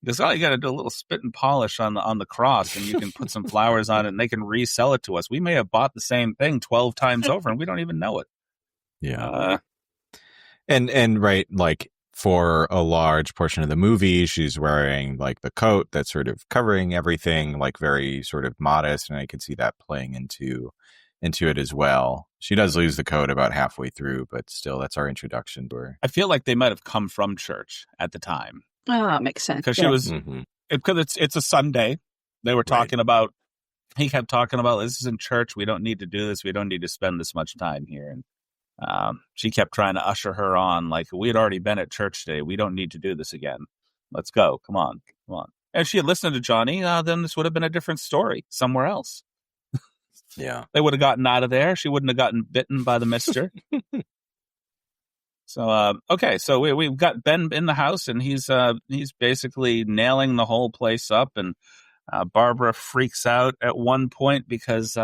Because all you got to do a little spit and polish on the cross, and you can put some flowers on it, and they can resell it to us. We may have bought the same thing 12 times over, and we don't even know it. Yeah. And right, like for a large portion of the movie, she's wearing like the coat that's sort of covering everything, like very sort of modest, and I could see that playing into into it as well. She does lose the code about halfway through, but still, that's our introduction to her. I feel like they might have come from church at the time. Oh, makes sense. Because she was, because it's a Sunday. They were talking about, he kept talking about, this is in church. We don't need to do this. We don't need to spend this much time here. And she kept trying to usher her on, like, we had already been at church today. We don't need to do this again. Let's go. Come on. Come on. And if she had listened to Johnny, then this would have been a different story somewhere else. Yeah. They would have gotten out of there. She wouldn't have gotten bitten by the mister. So, okay. So we've got Ben in the house, and he's basically nailing the whole place up. And Barbara freaks out at one point because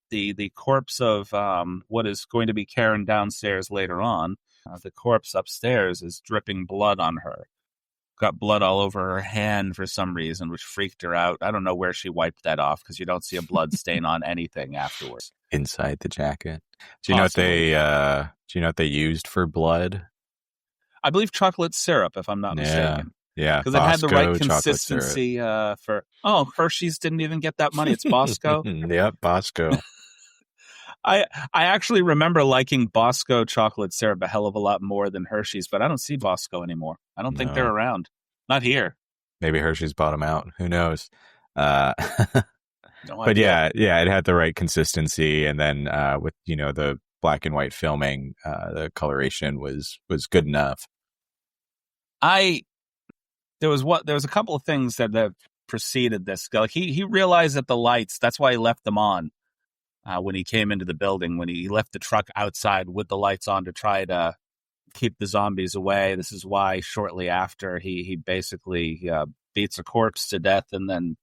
the corpse of what is going to be Karen downstairs later on, the corpse upstairs is dripping blood on her. Got blood all over her hand for some reason, which freaked her out. I don't know where she wiped that off because you don't see a blood stain on anything afterwards. Inside the jacket. Do you know what they used for blood? I believe chocolate syrup, if I'm not mistaken. Yeah, because it had the right consistency for. Oh, Hershey's didn't even get that money. It's Bosco. Yep, Bosco. I actually remember liking Bosco chocolate syrup a hell of a lot more than Hershey's, but I don't see Bosco anymore. I don't think they're around. Not here. Maybe Hershey's bought them out. Who knows? No but idea. yeah, it had the right consistency, and then with the black and white filming, the coloration was good enough. There was a couple of things that preceded this. Like he realized that the lights, that's why he left them on. When he came into the building, when he left the truck outside with the lights on to try to keep the zombies away. This is why shortly after he basically beats a corpse to death and then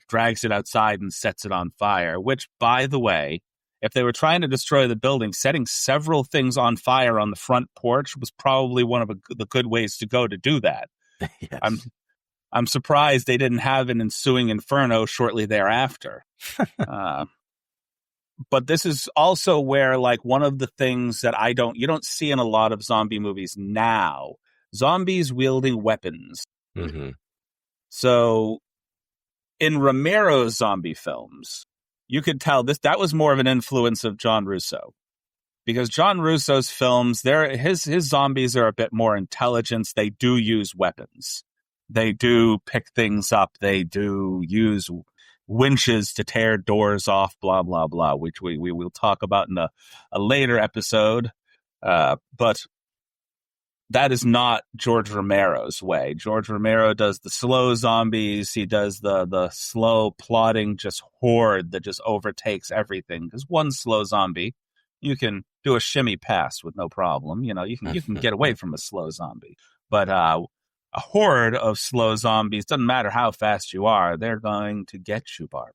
drags it outside and sets it on fire, which, by the way, if they were trying to destroy the building, setting several things on fire on the front porch was probably one of the good ways to go to do that. Yes. I'm surprised they didn't have an ensuing inferno shortly thereafter. But this is also where, like, one of the things that you don't see in a lot of zombie movies now, zombies wielding weapons. Mm-hmm. So in Romero's zombie films, you could tell that was more of an influence of John Russo, because John Russo's films, his zombies are a bit more intelligent. They do use weapons. They do pick things up. They do use winches to tear doors off, blah, blah, blah, which we will talk about in a later episode. But that is not George Romero's way. George Romero does the slow zombies. He does the slow plotting, just horde that just overtakes everything. Because one slow zombie, you can do a shimmy pass with no problem. You can get away from a slow zombie. But a horde of slow zombies, doesn't matter how fast you are, they're going to get you, Barbara.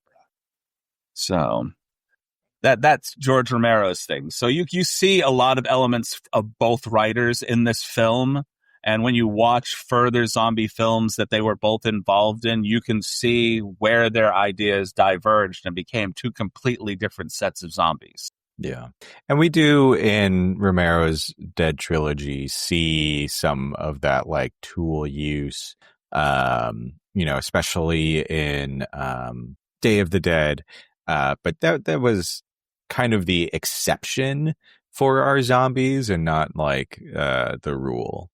So that's George Romero's thing. So you see a lot of elements of both writers in this film, and when you watch further zombie films that they were both involved in, you can see where their ideas diverged and became two completely different sets of zombies. Yeah. And we do in Romero's Dead trilogy see some of that, like, tool use, especially in Day of the Dead. But that was kind of the exception for our zombies and not like the rule.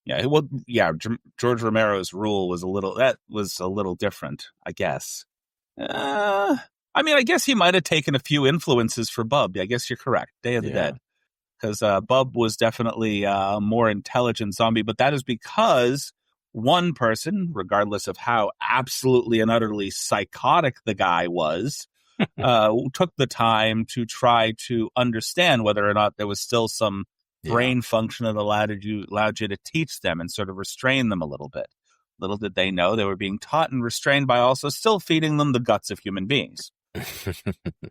Yeah, well, yeah, George Romero's rule was a little different, I guess. I mean, I guess he might have taken a few influences for Bub. I guess you're correct. Day of the Dead. Because Bub was definitely a more intelligent zombie, but that is because one person, regardless of how absolutely and utterly psychotic the guy was, took the time to try to understand whether or not there was still some brain function that allowed you to teach them and sort of restrain them a little bit. Little did they know they were being taught and restrained by also still feeding them the guts of human beings.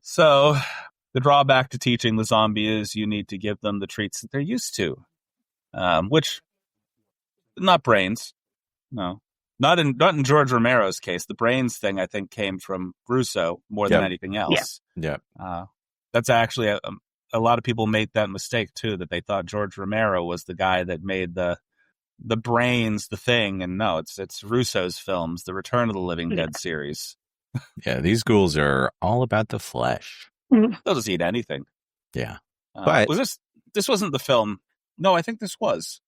So the drawback to teaching the zombie is you need to give them the treats that they're used to, which not brains. No, not in George Romero's case. The brains thing, I think, came from Russo more than anything else. Yeah. That's actually a lot of people made that mistake too, that they thought George Romero was the guy that made the brains the thing, and no, it's Russo's films, the Return of the Living Dead series. Yeah, these ghouls are all about the flesh. They'll just eat anything. Yeah. But was this wasn't the film? No, I think this was.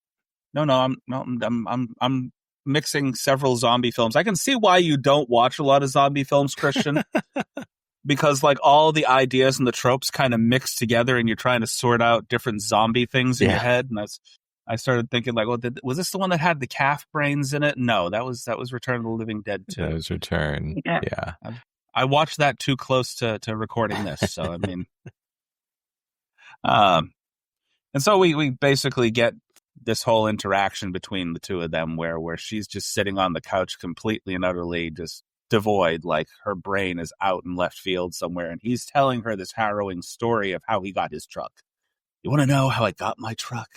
No, I'm mixing several zombie films. I can see why you don't watch a lot of zombie films, Christian. Because like all the ideas and the tropes kind of mix together, and you're trying to sort out different zombie things in your head. And I started thinking like, well, was this the one that had the calf brains in it? No, that was Return of the Living Dead 2. That was Return. Yeah. I watched that too close to recording this, so I mean, and so we basically get this whole interaction between the two of them where she's just sitting on the couch completely and utterly just devoid, like her brain is out in left field somewhere, and he's telling her this harrowing story of how he got his truck. You want to know how I got my truck?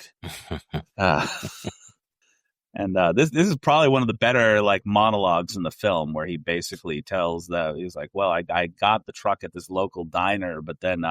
And this is probably one of the better like monologues in the film, where he basically tells he's like, well, I got the truck at this local diner, but then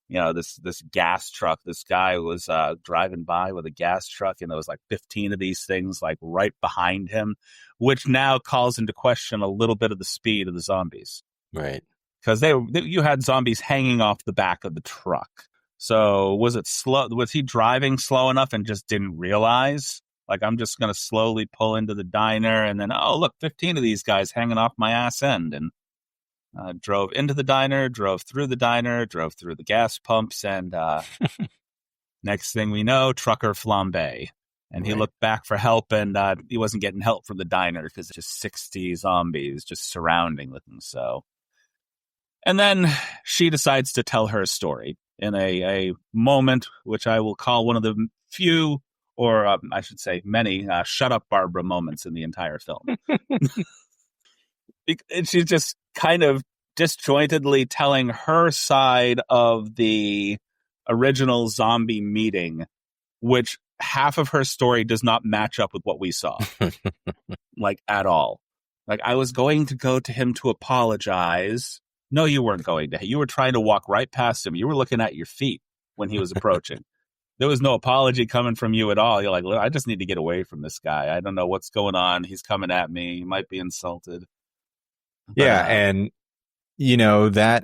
this gas truck, this guy was driving by with a gas truck, and there was like 15 of these things like right behind him, which now calls into question a little bit of the speed of the zombies. Right. Because you had zombies hanging off the back of the truck. So was it slow? Was he driving slow enough and just didn't realize? Like, I'm just going to slowly pull into the diner, and then, oh, look, 15 of these guys hanging off my ass end. And drove into the diner, drove through the gas pumps, and next thing we know, trucker flambe. And he looked back for help, and he wasn't getting help from the diner because it's just 60 zombies just surrounding them. So, and then she decides to tell her story in a moment which I will call one of the few, or I should say many, shut up Barbara moments in the entire film. She's just kind of disjointedly telling her side of the original zombie meeting, which half of her story does not match up with what we saw, like at all. Like, I was going to go to him to apologize. No, you weren't going to. You were trying to walk right past him. You were looking at your feet when he was approaching. There was no apology coming from you at all. You're like, look, I just need to get away from this guy. I don't know what's going on. He's coming at me. He might be insulted. But, yeah, and that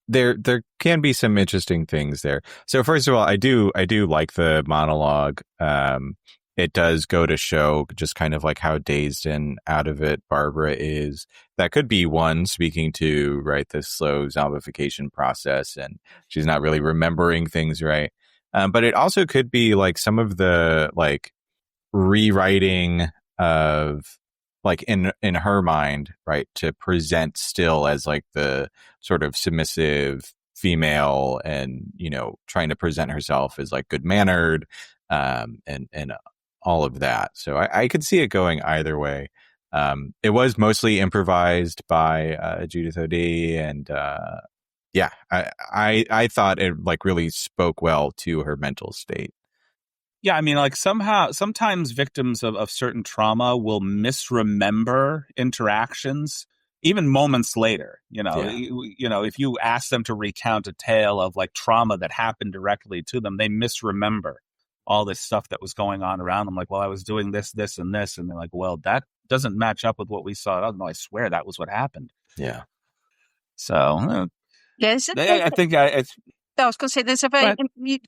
there can be some interesting things there. So first of all, I do like the monologue. It does go to show just kind of like how dazed and out of it Barbara is. That could be one speaking to the slow zombification process, and she's not really remembering things right. But it also could be like some of the like rewriting of like in her mind, right, to present still as like the sort of submissive female, and trying to present herself as like good mannered, and all of that. So I could see it going either way. It was mostly improvised by Judith O'Dea, and I thought it like really spoke well to her mental state. Yeah, I mean, like sometimes victims of certain trauma will misremember interactions, even moments later. If you ask them to recount a tale of like trauma that happened directly to them, they misremember all this stuff that was going on around them. Like, well, I was doing this, this, and this, and they're like, well, that doesn't match up with what we saw. Oh, no, I swear that was what happened. Yeah. So, yes, I think I was going to say there's a very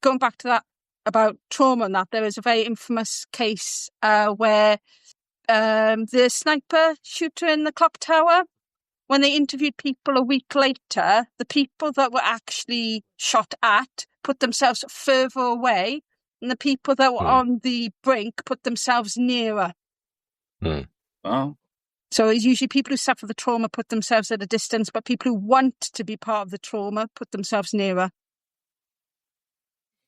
going back to that about trauma and that, there was a very infamous case where the sniper shooter in the clock tower, when they interviewed people a week later, the people that were actually shot at put themselves further away, and the people that were on the brink put themselves nearer. Oh. So it's usually people who suffer the trauma put themselves at a distance, but people who want to be part of the trauma put themselves nearer.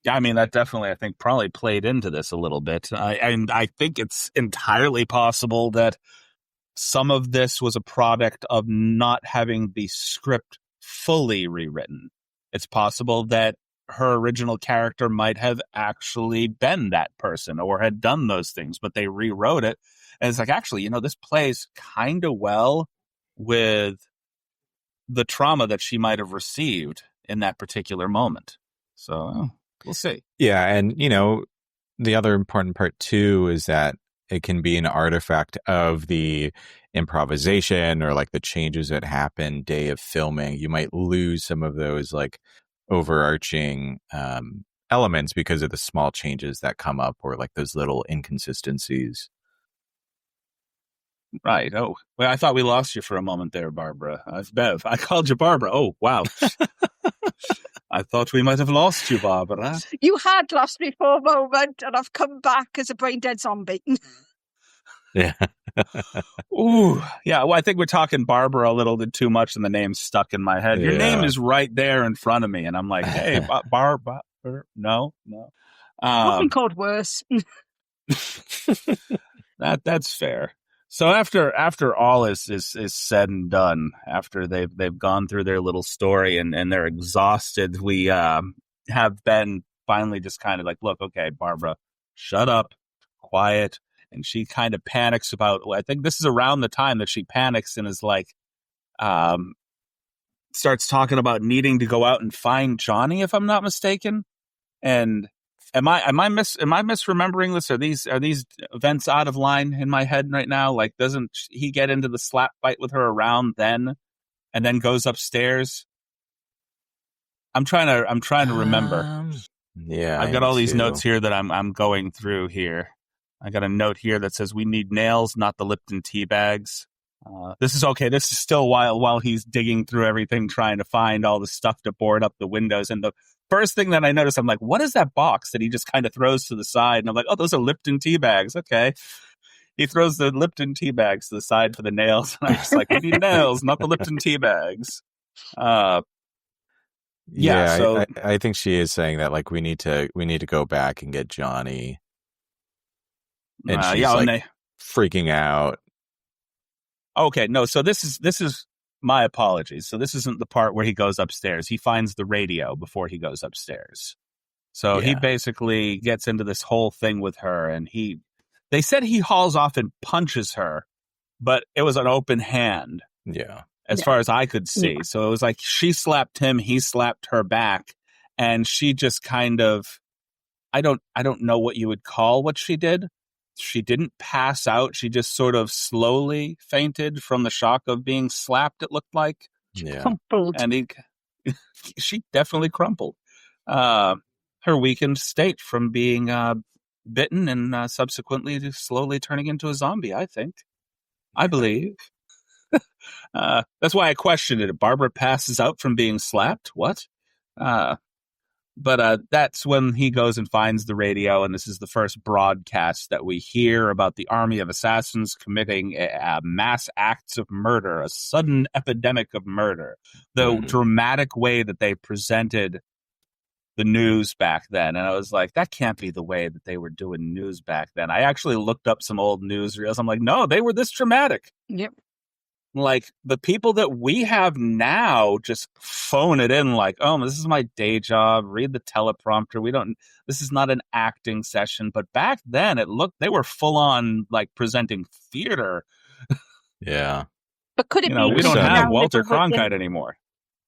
Yeah, I mean, that definitely, I think, probably played into this a little bit. And I think it's entirely possible that some of this was a product of not having the script fully rewritten. It's possible that her original character might have actually been that person or had done those things, but they rewrote it. And it's like, actually, this plays kind of well with the trauma that she might have received in that particular moment. So we'll see. Yeah. And, the other important part, too, is that it can be an artifact of the improvisation or like the changes that happen day of filming. You might lose some of those like overarching elements because of the small changes that come up or like those little inconsistencies. Right. Oh, well, I thought we lost you for a moment there, Barbara. It's Bev. I called you Barbara. Oh, wow. I thought we might have lost you, Barbara. You had lost me for a moment, and I've come back as a brain-dead zombie. Yeah. Ooh. Yeah, well, I think we're talking Barbara a little bit too much, and the name's stuck in my head. Your name is right there in front of me, and I'm like, hey, Barbara. No. I've been called worse. That's fair. So after all is said and done, after they've gone through their little story and they're exhausted, we have Ben finally just kind of like, look, okay, Barbara, shut up, quiet, and she kind of panics about. I think this is around the time that she panics and is like, starts talking about needing to go out and find Johnny, if I'm not mistaken, and. Am I misremembering this? Are these events out of line in my head right now? Like, doesn't he get into the slap fight with her around then, and then goes upstairs? I'm trying to remember. Yeah, I've got all these notes here that I'm going through here. I got a note here that says we need nails, not the Lipton tea bags. This is okay. This is still while he's digging through everything, trying to find all the stuff to board up the windows. And the first thing that I noticed, I'm like, what is that box that he just kind of throws to the side? And I'm like, oh, those are Lipton tea bags. Okay. He throws the Lipton tea bags to the side for the nails. And I'm just like, we need nails, not the Lipton tea bags. So So I think she is saying that like we need to go back and get Johnny. And she's freaking out. Okay, no, so this is my apologies. So this isn't the part where he goes upstairs. He finds the radio before he goes upstairs. So he basically gets into this whole thing with her, and they said he hauls off and punches her, but it was an open hand. Yeah. As far as I could see. Yeah. So it was like she slapped him, he slapped her back, and she just kind of, I don't know what you would call what she did. She didn't pass out. She just sort of slowly fainted from the shock of being slapped, it looked like. Yeah. Crumpled. And she definitely crumpled. Her weakened state from being bitten and subsequently slowly turning into a zombie, I think. I believe. That's why I questioned it. Barbara passes out from being slapped? What? But that's when he goes and finds the radio, and this is the first broadcast that we hear about the army of assassins committing mass acts of murder, a sudden epidemic of murder. The dramatic way that they presented the news back then, and I was like, that can't be the way that they were doing news back then. I actually looked up some old newsreels. I'm like, no, they were this dramatic. Yep. Like, the people that we have now just phone it in like, oh, this is my day job, read the teleprompter. This is not an acting session. But back then they were full on like presenting theater. Yeah. But could it be we don't have Walter Cronkite anymore.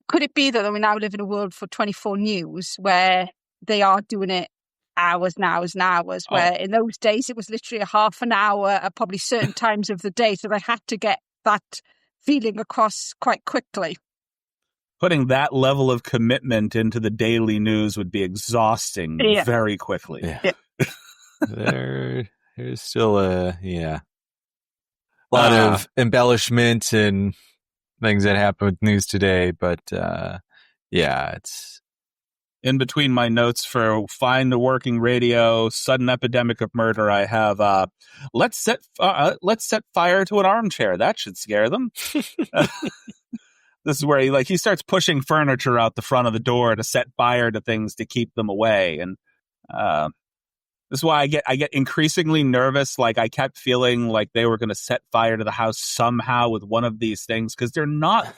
Could it be that we now live in a world for 24 news where they are doing it hours and hours and hours, where in those days it was literally a half an hour at probably certain times of the day. So they had to get that feeling across quite quickly. Putting that level of commitment into the daily news would be exhausting very quickly. Yeah. There's still a lot of embellishment and things that happen with news today, but it's in between my notes for find the working radio, sudden epidemic of murder. I have let's set fire to an armchair. That should scare them. This is where he starts pushing furniture out the front of the door to set fire to things to keep them away, and this is why I get increasingly nervous. Like, I kept feeling like they were going to set fire to the house somehow with one of these things, because they're not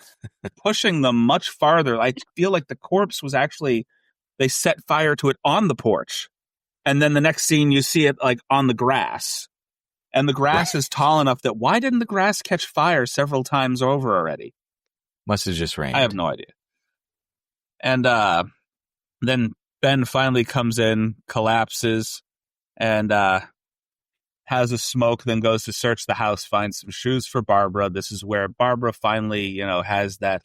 pushing them much farther. I feel like the corpse was actually. They set fire to it on the porch. And then the next scene, you see it like on the grass. And the grass is tall enough that why didn't the grass catch fire several times over already? Must have just rained. I have no idea. And then Ben finally comes in, collapses, and has a smoke, then goes to search the house, finds some shoes for Barbara. This is where Barbara finally, has that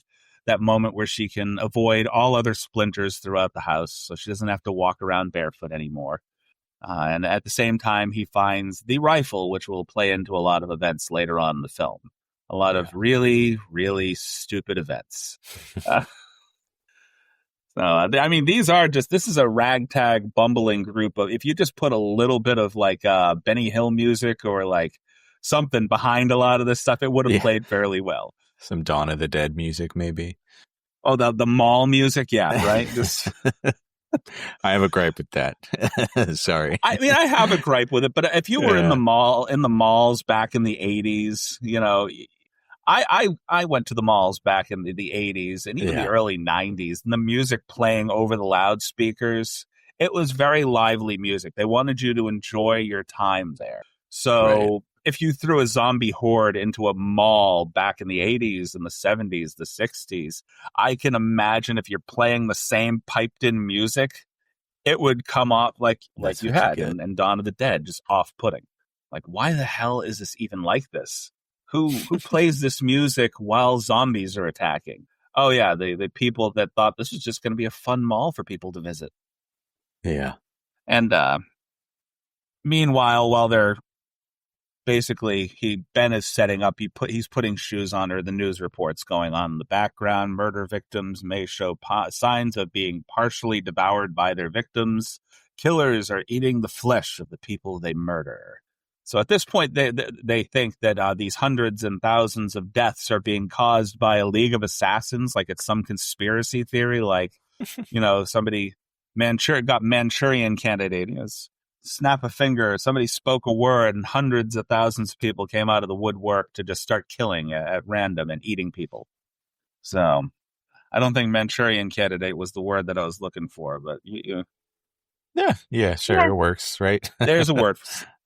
moment where she can avoid all other splinters throughout the house, so she doesn't have to walk around barefoot anymore. And at the same time, he finds the rifle, which will play into a lot of events later on in the film. A lot of really, really stupid events. This is a ragtag, bumbling group of, if you just put a little bit of like Benny Hill music or like something behind a lot of this stuff, it would have played fairly well. Some Dawn of the Dead music, maybe. Oh, the mall music, yeah, right. I have a gripe with that. Sorry. I mean, I have a gripe with it, but if you were in the malls back in the 80s, I went to the malls back in the 80s and even the early 90s, and the music playing over the loudspeakers, it was very lively music. They wanted you to enjoy your time there. So if you threw a zombie horde into a mall back in the 80s and the 70s, the 60s, I can imagine if you're playing the same piped-in music, it would come off like you had in Dawn of the Dead, just off-putting. Like, why the hell is this even like this? Who plays this music while zombies are attacking? Oh, yeah, the people that thought this was just going to be a fun mall for people to visit. Yeah. And meanwhile, while they're basically, Ben is setting up, he's putting shoes on her. The news reports going on in the background. Murder victims may show signs of being partially devoured by their victims. Killers are eating the flesh of the people they murder. So at this point, they think that these hundreds and thousands of deaths are being caused by a League of Assassins, like it's some conspiracy theory, like, somebody got Manchurian Candidate. Snap a finger, somebody spoke a word, and hundreds of thousands of people came out of the woodwork to just start killing at random and eating people. So I don't think Manchurian Candidate was the word that I was looking for, but Yeah, sure, it works, right? There's a word.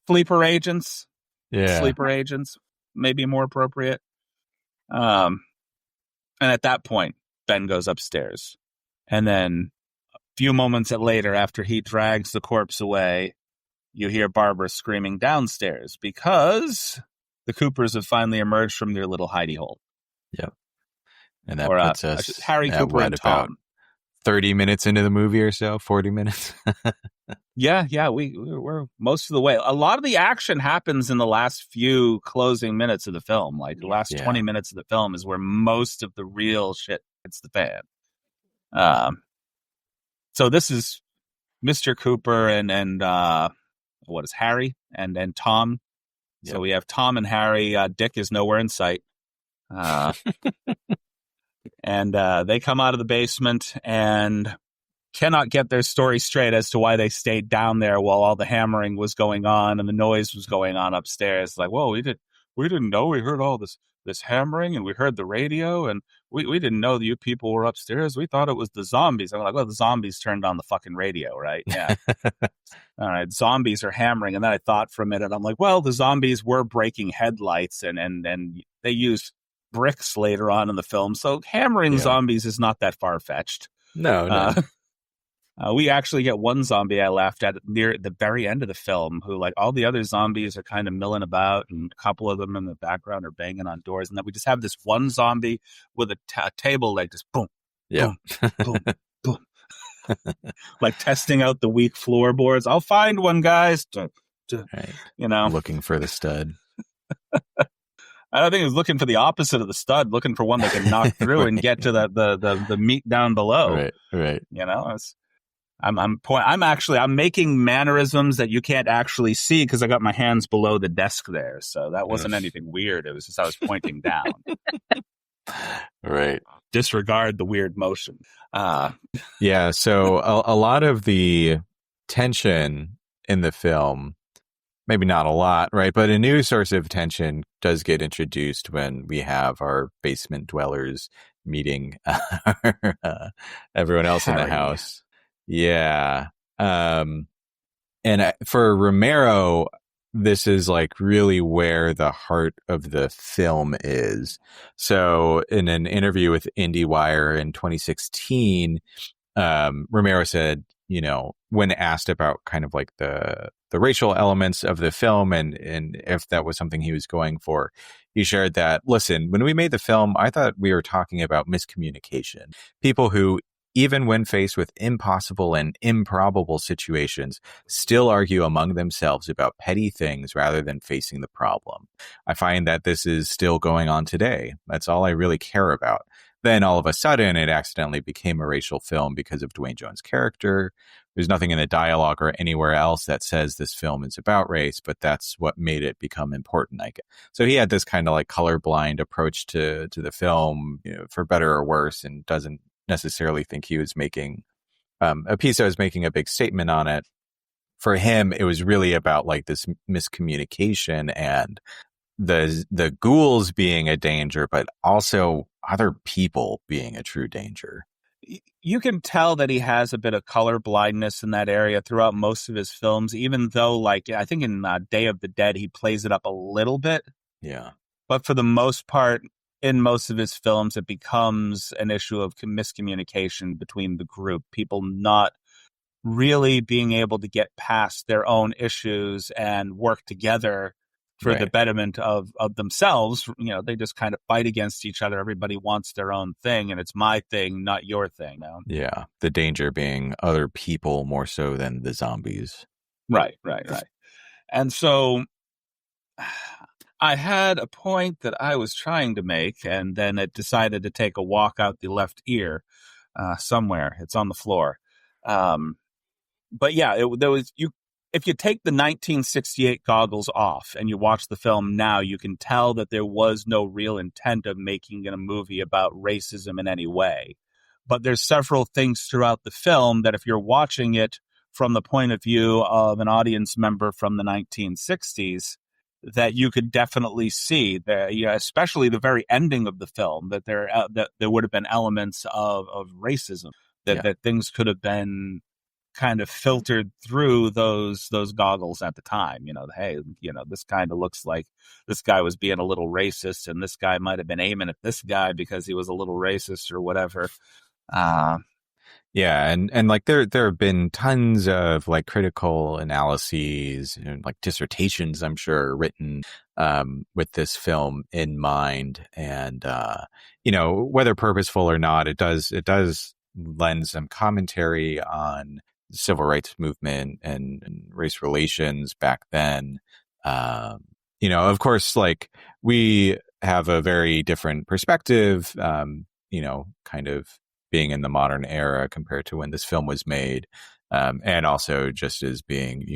Sleeper agents. Yeah. Sleeper agents, maybe more appropriate. And at that point, Ben goes upstairs. And then a few moments later, after he drags the corpse away, you hear Barbara screaming downstairs because the Coopers have finally emerged from their little hidey hole. Yep. And that puts us Harry Cooper and Tom. About 30 minutes into the movie or so, 40 minutes. Yeah, we're most of the way. A lot of the action happens in the last few closing minutes of the film. Like the last 20 minutes of the film is where most of the real shit hits the fan. So this is Mr. Cooper and what is Harry and Tom. Yep. So we have Tom and Harry. Dick is nowhere in sight. And they come out of the basement and cannot get their story straight as to why they stayed down there while all the hammering was going on and the noise was going on upstairs. Like, whoa, we didn't know. We heard all this hammering and we heard the radio and we didn't know that you people were upstairs. We thought it was the zombies. I'm like, well, the zombies turned on the fucking radio, right? Yeah. All right, zombies are hammering. And then I thought for a minute, I'm like, well, the zombies were breaking headlights and they used bricks later on in the film. So hammering zombies is not that far-fetched. No. We actually get one zombie I laughed at near the very end of the film who, like, all the other zombies are kind of milling about and a couple of them in the background are banging on doors. And then we just have this one zombie with a table leg just boom, boom, boom, boom. Like testing out the weak floorboards. I'll find one, guys. Right. Looking for the stud. I think he was looking for the opposite of the stud, looking for one that can knock through and get to the meat down below. Right. I'm making mannerisms that you can't actually see because I got my hands below the desk there. So that wasn't anything weird. It was just I was pointing down. Right. Disregard the weird motion. Yeah. So a lot of the tension in the film, maybe not a lot, right? But a new source of tension does get introduced when we have our basement dwellers meeting everyone else in the house. Yeah. And for Romero, this is like really where the heart of the film is. So in an interview with IndieWire in 2016, Romero said, when asked about kind of like the racial elements of the film and if that was something he was going for, he shared that, listen, when we made the film, I thought we were talking about miscommunication. People who, even when faced with impossible and improbable situations, still argue among themselves about petty things rather than facing the problem. I find that this is still going on today. That's all I really care about. Then all of a sudden, it accidentally became a racial film because of Dwayne Jones' character. There's nothing in the dialogue or anywhere else that says this film is about race, but that's what made it become important, I guess. So he had this kind of like colorblind approach to the film, for better or worse, and doesn't necessarily think he was making a piece that was making a big statement on it. For him, it was really about like this miscommunication and the ghouls being a danger, but also other people being a true danger. You can tell that he has a bit of color blindness in that area throughout most of his films, even though, like, I think in Day of the Dead, he plays it up a little bit. Yeah. But for the most part, in most of his films, it becomes an issue of miscommunication between the group, people not really being able to get past their own issues and work together for the betterment of themselves. They just kind of fight against each other. Everybody wants their own thing, and it's my thing, not your thing. Yeah. The danger being other people more so than the zombies. Right. And so I had a point that I was trying to make, and then it decided to take a walk out the left ear somewhere. It's on the floor. But yeah, if you take the 1968 goggles off and you watch the film now, you can tell that there was no real intent of making it a movie about racism in any way. But there's several things throughout the film that if you're watching it from the point of view of an audience member from the 1960s, that you could definitely see that, especially the very ending of the film, that there would have been elements of racism, that things could have been kind of filtered through those goggles at the time. Hey, this kind of looks like this guy was being a little racist, and this guy might have been aiming at this guy because he was a little racist or whatever. Yeah, and like there have been tons of like critical analyses and like dissertations, I'm sure, written with this film in mind, and whether purposeful or not, it does lend some commentary on the civil rights movement and race relations back then. Of course, like we have a very different perspective, kind of being in the modern era compared to when this film was made. And also just as being,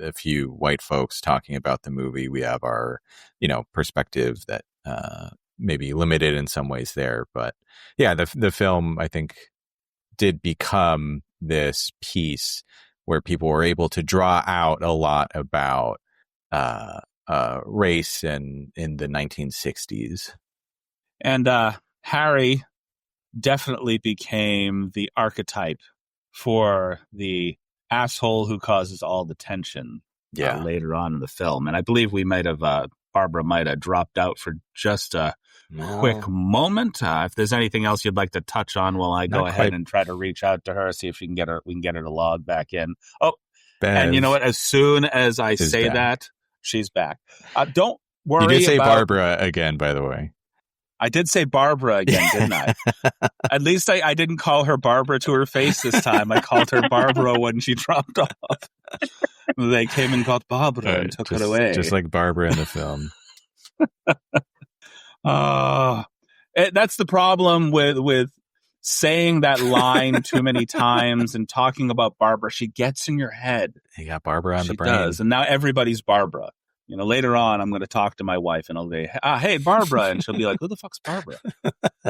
a few white folks talking about the movie, we have our, perspective that maybe limited in some ways there. But yeah, the film, I think, did become this piece where people were able to draw out a lot about race in the 1960s. And Harry definitely became the archetype for the asshole who causes all the tension later on in the film. And I believe Barbara might have dropped out for just a quick moment. If there's anything else you'd like to touch on while I go ahead and try to reach out to her, see if we can get her to log back in. Oh, Bev, and you know what? As soon as I say that, she's back. Don't worry. You did say Barbara again, by the way. I did say Barbara again, didn't I? At least I didn't call her Barbara to her face this time. I called her Barbara when she dropped off. They came and got Barbara and took her away. Just like Barbara in the film. That's the problem with saying that line too many times and talking about Barbara. She gets in your head. You got Barbara on the brain. She does, and now everybody's Barbara. Later on, I'm going to talk to my wife and I'll say, hey, Barbara. And she'll be like, who the fuck's Barbara?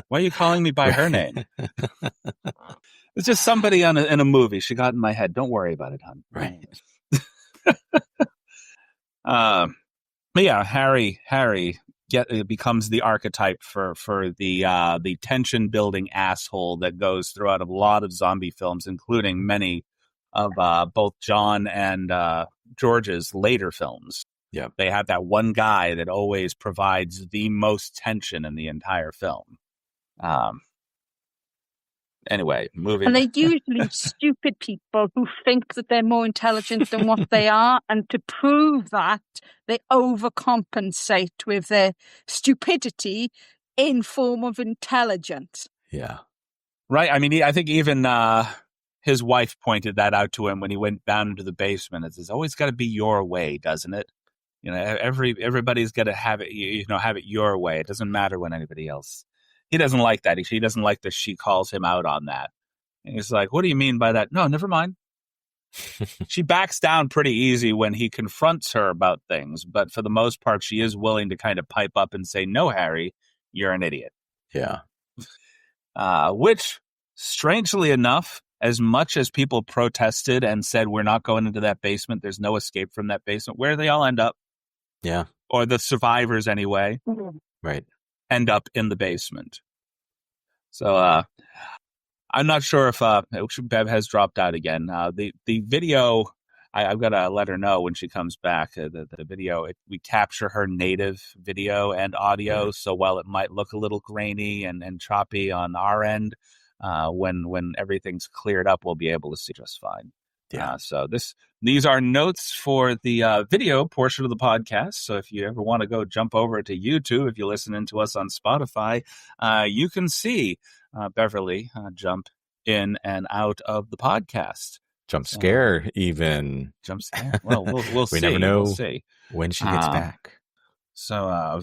Why are you calling me by her name? It's just somebody in a movie. She got in my head. Don't worry about it, hon. Right. But yeah, Harry becomes the archetype for the tension building asshole that goes throughout a lot of zombie films, including many of both John and George's later films. Yeah, they have that one guy that always provides the most tension in the entire film. Anyway, moving. And they're usually stupid people who think that they're more intelligent than what they are. And to prove that, they overcompensate with their stupidity in form of intelligence. Yeah. Right. I mean, I think even his wife pointed that out to him when he went down into the basement. It's always got to be your way, doesn't it? You know, everybody's got to have it, have it your way. It doesn't matter when anybody else. He doesn't like that. He doesn't like that she calls him out on that. And he's like, what do you mean by that? No, never mind. She backs down pretty easy when he confronts her about things. But for the most part, she is willing to kind of pipe up and say, no, Harry, you're an idiot. Yeah. Which, strangely enough, as much as people protested and said, we're not going into that basement, there's no escape from that basement, where they all end up. Yeah. Or the survivors, anyway. Right. End up in the basement. So, I'm not sure if Bev has dropped out again. The video, I've got to let her know when she comes back. The video, we capture her native video and audio. So while it might look a little grainy and choppy on our end, when everything's cleared up, we'll be able to see just fine. Yeah. So these are notes for the video portion of the podcast. So if you ever want to go jump over to YouTube, if you're listening to us on Spotify, you can see Beverly jump in and out of the podcast. Jump scare, even. Jump scare. Well, we'll see. We never know We'll see when she gets back. So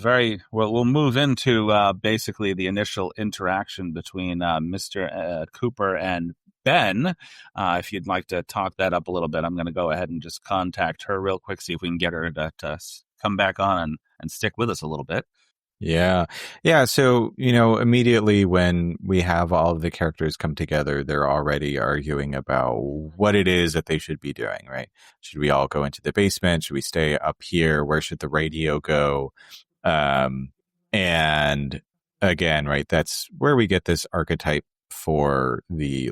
we'll move into basically the initial interaction between Mr. Cooper and Ben. If you'd like to talk that up a little bit, I'm going to go ahead and just contact her real quick, see if we can get her to come back on and stick with us a little bit. Yeah. Yeah. So, immediately when we have all of the characters come together, they're already arguing about what it is that they should be doing, right? Should we all go into the basement? Should we stay up here? Where should the radio go? And again, right, that's where we get this archetype for the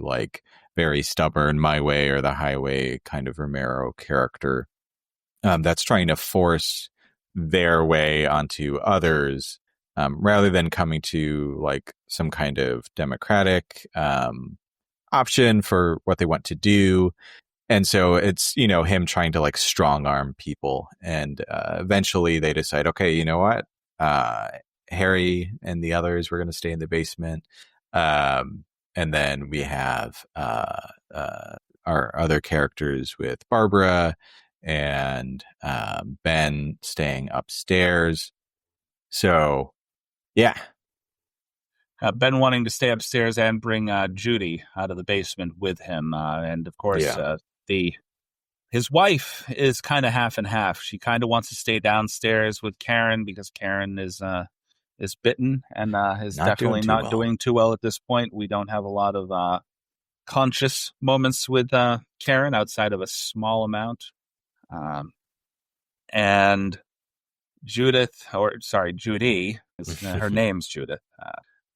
very stubborn my way or the highway kind of Romero character that's trying to force their way onto others rather than coming to some kind of democratic option for what they want to do. And so it's, him trying to strong arm people. And eventually they decide, okay, you know what? Harry and the others, we're going to stay in the basement. And then we have our other characters with Barbara and Ben staying upstairs. So, yeah. Ben wanting to stay upstairs and bring Judy out of the basement with him. And, of course, his wife is kind of half and half. She kind of wants to stay downstairs with Karen because Karen is bitten and is definitely not doing too well at this point. We don't have a lot of conscious moments with Karen outside of a small amount. And Judy, her name's Judith.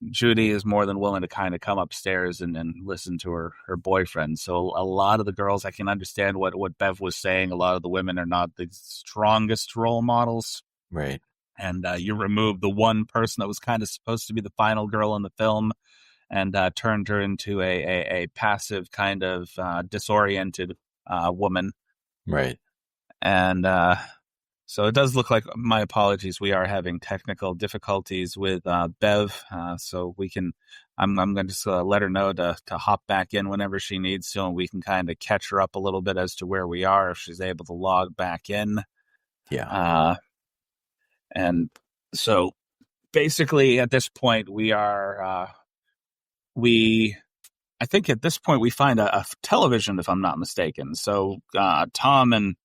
Judy is more than willing to kind of come upstairs and listen to her boyfriend. So a lot of the girls, I can understand what Bev was saying. A lot of the women are not the strongest role models. Right. And you remove the one person that was kind of supposed to be the final girl in the film and turned her into a passive kind of disoriented woman. Right. And so it does look like, my apologies, we are having technical difficulties with Bev. So we can, I'm going to just let her know to hop back in whenever she needs to, and we can kind of catch her up a little bit as to where we are if she's able to log back in. Yeah. And so basically at this point we are, I think at this point we find a television, if I'm not mistaken. So Tom and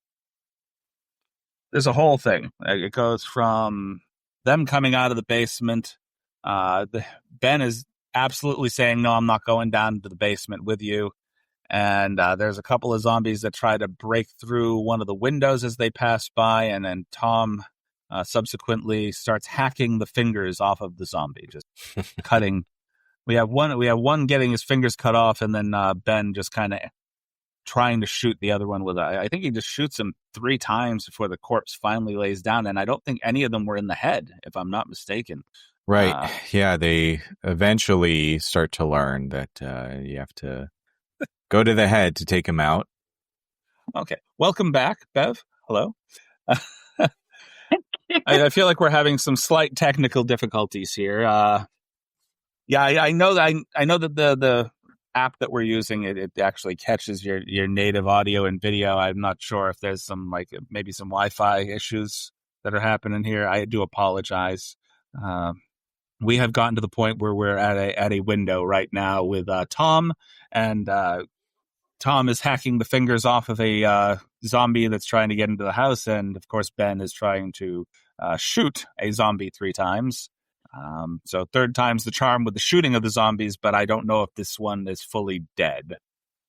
there's a whole thing. It goes from them coming out of the basement. Ben is absolutely saying, no, I'm not going down to the basement with you. And there's a couple of zombies that try to break through one of the windows as they pass by. And then Tom subsequently starts hacking the fingers off of the zombie, just cutting. We have one getting his fingers cut off, and then Ben just kind of trying to shoot the other one with I think he just shoots him 3 times before the corpse finally lays down. And I don't think any of them were in the head, if I'm not mistaken. Right. Yeah, they eventually start to learn that you have to go to the head to take him out. Okay. Welcome back, Bev. Hello. I feel like we're having some slight technical difficulties here. Yeah, I know that I know that the app that we're using it actually catches your native audio and video. I'm not sure if there's some maybe some Wi-Fi issues that are happening here. I do apologize. We have gotten to the point where we're at a window right now with Tom, and Tom is hacking the fingers off of a zombie that's trying to get into the house, and of course Ben is trying to shoot a zombie 3 times. So 3rd time's the charm with the shooting of the zombies, but I don't know if this one is fully dead.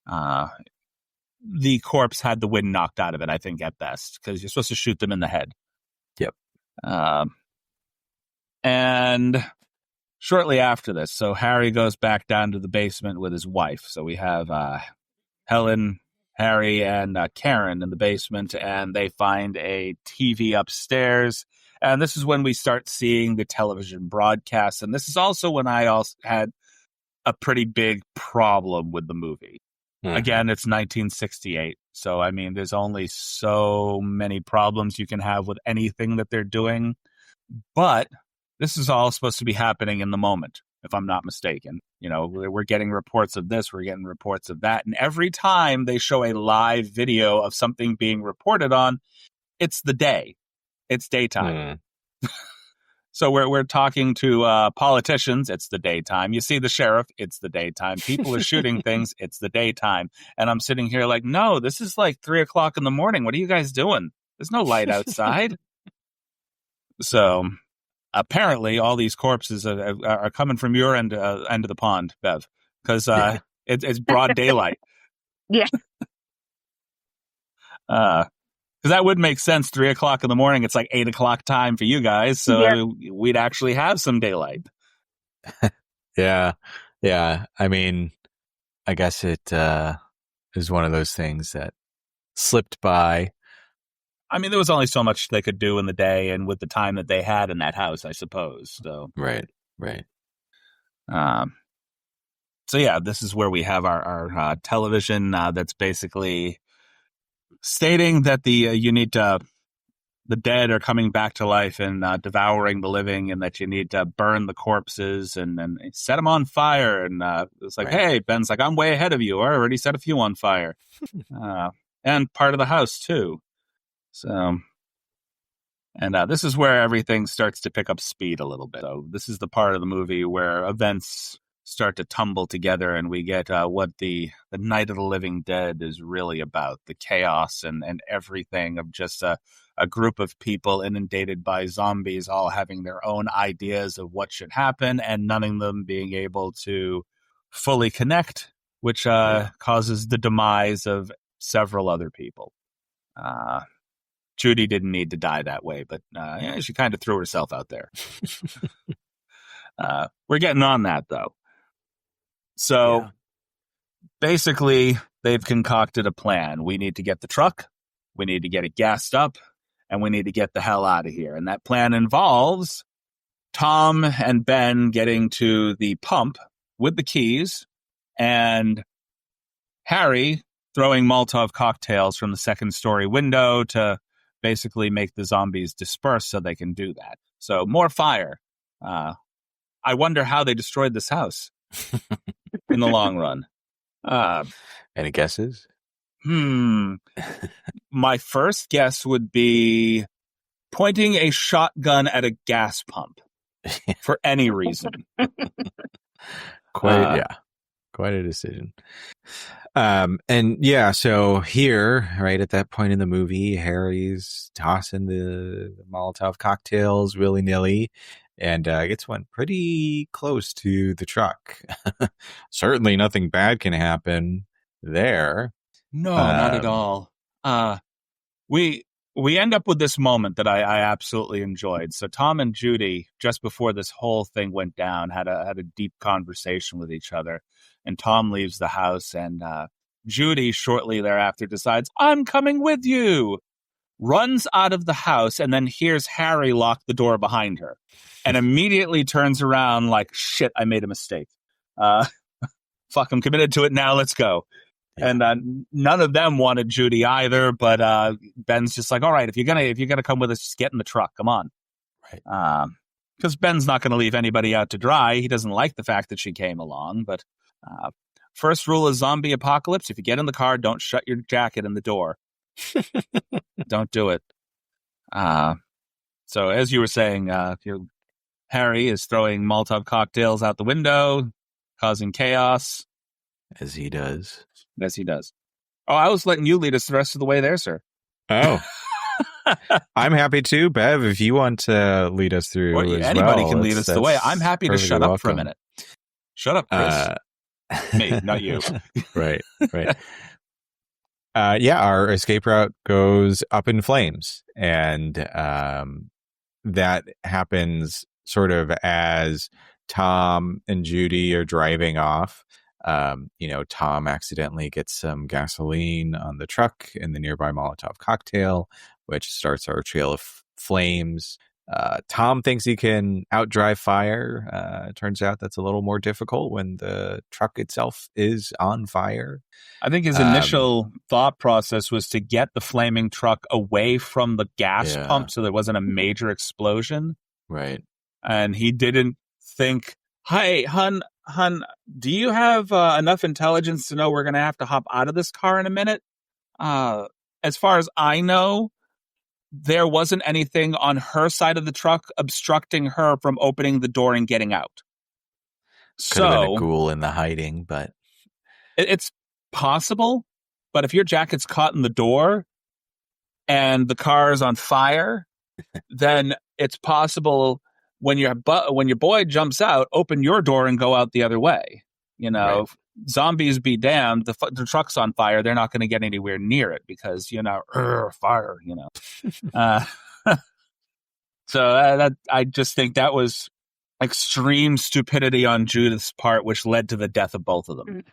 The corpse had the wind knocked out of it, I think, at best, because you're supposed to shoot them in the head. Yep. And shortly after this, so Harry goes back down to the basement with his wife. So we have Helen, Harry, and Karen in the basement, and they find a TV upstairs. And this is when we start seeing the television broadcasts. And this is also when I also had a pretty big problem with the movie. Mm-hmm. Again, it's 1968. So, I mean, there's only so many problems you can have with anything that they're doing. But this is all supposed to be happening in the moment, if I'm not mistaken. You know, we're getting reports of this, we're getting reports of that. And every time they show a live video of something being reported on, it's the day. It's daytime. So we're talking to politicians, it's the daytime. You see the sheriff, it's the daytime. People are shooting things, it's the daytime. And I'm sitting here like, no, this is like 3:00 in the morning. What are you guys doing? There's no light outside. So apparently all these corpses are coming from your end of the pond, Bev, because it's broad daylight. Yeah. Because that would make sense. 3:00 in the morning, it's like 8:00 time for you guys, so we'd actually have some daylight. Yeah. I mean, I guess it is one of those things that slipped by. I mean, there was only so much they could do in the day, and with the time that they had in that house, I suppose. So right. So yeah, this is where we have our television that's basically stating that the dead are coming back to life and devouring the living, and that you need to burn the corpses and set them on fire. And it's like, hey, Ben's like, I'm way ahead of you. I already set a few on fire, and part of the house too. So, and this is where everything starts to pick up speed a little bit. So this is the part of the movie where events start to tumble together, and we get what the Night of the Living Dead is really about, the chaos and everything of just a group of people inundated by zombies, all having their own ideas of what should happen, and none of them being able to fully connect, which causes the demise of several other people. Judy didn't need to die that way, but she kind of threw herself out there. We're getting on that, though. So basically, they've concocted a plan. We need to get the truck, we need to get it gassed up, and we need to get the hell out of here. And that plan involves Tom and Ben getting to the pump with the keys, and Harry throwing Molotov cocktails from the 2nd-story window to basically make the zombies disperse so they can do that. So more fire. I wonder how they destroyed this house in the long run. Any guesses? My first guess would be pointing a shotgun at a gas pump for any reason. Quite a decision. So here, right at that point in the movie, Harry's tossing the Molotov cocktails willy-nilly and gets one pretty close to the truck. Certainly nothing bad can happen there. No, not at all. We end up with this moment that I absolutely enjoyed. So Tom and Judy, just before this whole thing went down, had a deep conversation with each other. And Tom leaves the house, and Judy shortly thereafter decides, I'm coming with you. runs out of the house, and then hears Harry lock the door behind her, and immediately turns around like, shit, I made a mistake. Fuck, I'm committed to it now, let's go. Yeah. And none of them wanted Judy either, but Ben's just like, all right, if you're gonna come with us, just get in the truck, come on. Right. Because Ben's not going to leave anybody out to dry. He doesn't like the fact that she came along, but first rule of zombie apocalypse, if you get in the car, don't shut your jacket in the door. Don't do it. So as you were saying, Harry is throwing Molotov cocktails out the window, causing chaos. As he does. Oh, I was letting you lead us the rest of the way there, sir. Oh. I'm happy to, Bev, if you want to lead us through as anybody well. Can lead us the way. I'm happy to shut up for a minute. Shut up, Chris. Me, not you. Right. Our escape route goes up in flames, and that happens sort of as Tom and Judy are driving off. Tom accidentally gets some gasoline on the truck in the nearby Molotov cocktail, which starts our trail of flames. Tom thinks he can outdrive fire. Turns out that's a little more difficult when the truck itself is on fire. I think his initial thought process was to get the flaming truck away from the gas pump so there wasn't a major explosion. Right. And he didn't think, hey, hun, do you have enough intelligence to know we're going to have to hop out of this car in a minute? As far as I know, there wasn't anything on her side of the truck obstructing her from opening the door and getting out. Could have been a ghoul in the hiding, but... It's possible, but if your jacket's caught in the door and the car is on fire, then it's possible when your boy jumps out, open your door and go out the other way. Right. Zombies be damned. The truck's on fire. They're not going to get anywhere near it because, fire, So I just think that was extreme stupidity on Judith's part, which led to the death of both of them.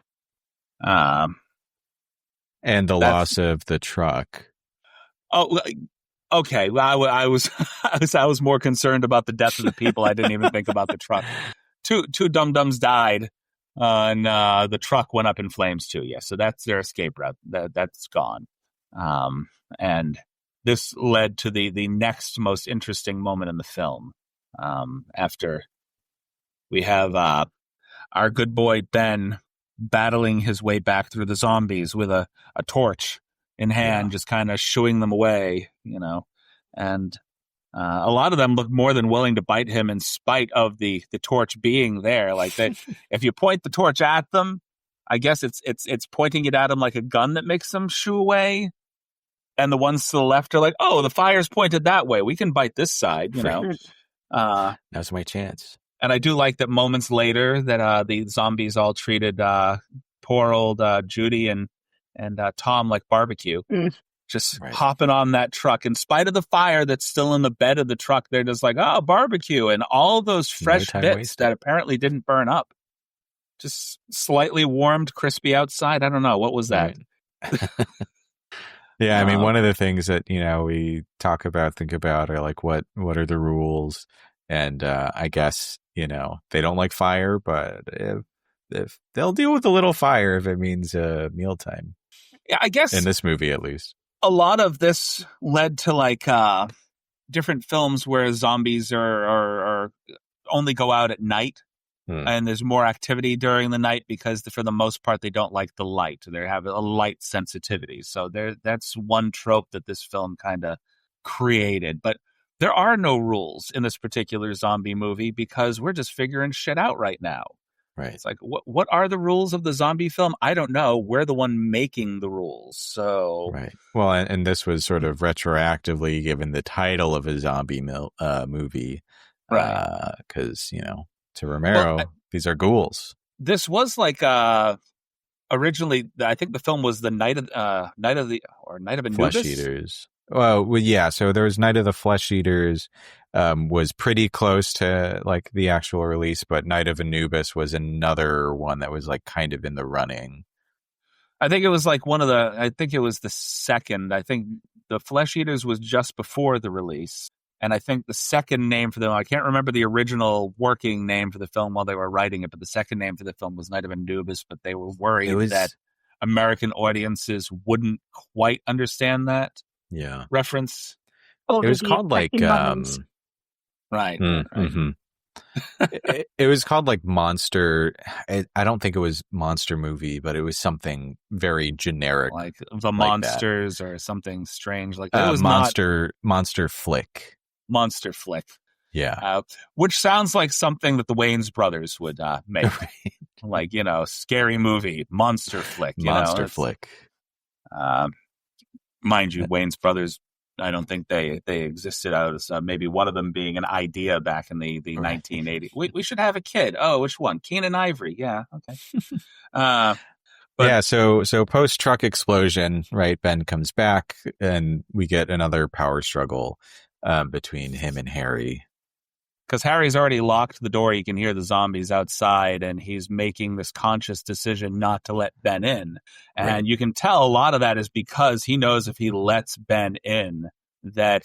And the loss of the truck. Oh, okay. Well, I was more concerned about the death of the people. I didn't even think about the truck. Two dum-dums died. And the truck went up in flames too. Yeah, so that's their escape route. That's gone. And this led to the next most interesting moment in the film. After we have our good boy Ben battling his way back through the zombies with a torch in hand, just kind of shooing them away, and a lot of them look more than willing to bite him in spite of the torch being there. Like if you point the torch at them, I guess it's pointing it at them like a gun that makes them shoo away. And the ones to the left are like, oh, the fire's pointed that way. We can bite this side, Now's my chance. And I do like that moments later that the zombies all treated poor old Judy and Tom like barbecue. Just hopping on that truck. In spite of the fire that's still in the bed of the truck, they're just like, oh, barbecue. And all those fresh bits that apparently didn't burn up. Just slightly warmed, crispy outside. I don't know. What was that? Right. Yeah, I mean, one of the things that, we think about are like, what are the rules? And I guess, they don't like fire, but if they'll deal with a little fire if it means mealtime. Yeah, I guess. In this movie, at least. A lot of this led to like different films where zombies are only go out at night, and there's more activity during the night because for the most part they don't like the light. They have a light sensitivity. So that's one trope that this film kind of created. But there are no rules in this particular zombie movie because we're just figuring shit out right now. Right. It's like, what are the rules of the zombie film? I don't know. We're the one making the rules. So right. Well, and this was sort of retroactively given the title of a zombie movie, right? Because to Romero, these are ghouls. This was like originally, I think the film was the Night of Anubis. Flesh Eaters. Well, yeah. So there was Night of the Flesh Eaters. Was pretty close to like the actual release, but Night of Anubis was another one that was like kind of in the running. I think it was like I think it was the second. I think the Flesh Eaters was just before the release. And I think the second name for them, I can't remember the original working name for the film while they were writing it, but the second name for the film was Night of Anubis, but they were worried that American audiences wouldn't quite understand that reference. It was called like right. It was called like Monster. I don't think it was Monster Movie, but it was something very generic, like the Monsters or something strange like that. It was Monster Flick. Monster Flick. Yeah. Which sounds like something that the Wayans brothers would make. Right. Like, scary movie, Monster Flick. Monster Flick. Mind you, Wayans brothers, I don't think they existed out of maybe one of them being an idea back in the 1980s. We should have a kid. Oh, which one? Keenan Ivory. Yeah, okay. So post truck explosion, right? Ben comes back, and we get another power struggle between him and Harry. Because Harry's already locked the door. He can hear the zombies outside, and he's making this conscious decision not to let Ben in. And you can tell a lot of that is because he knows if he lets Ben in, that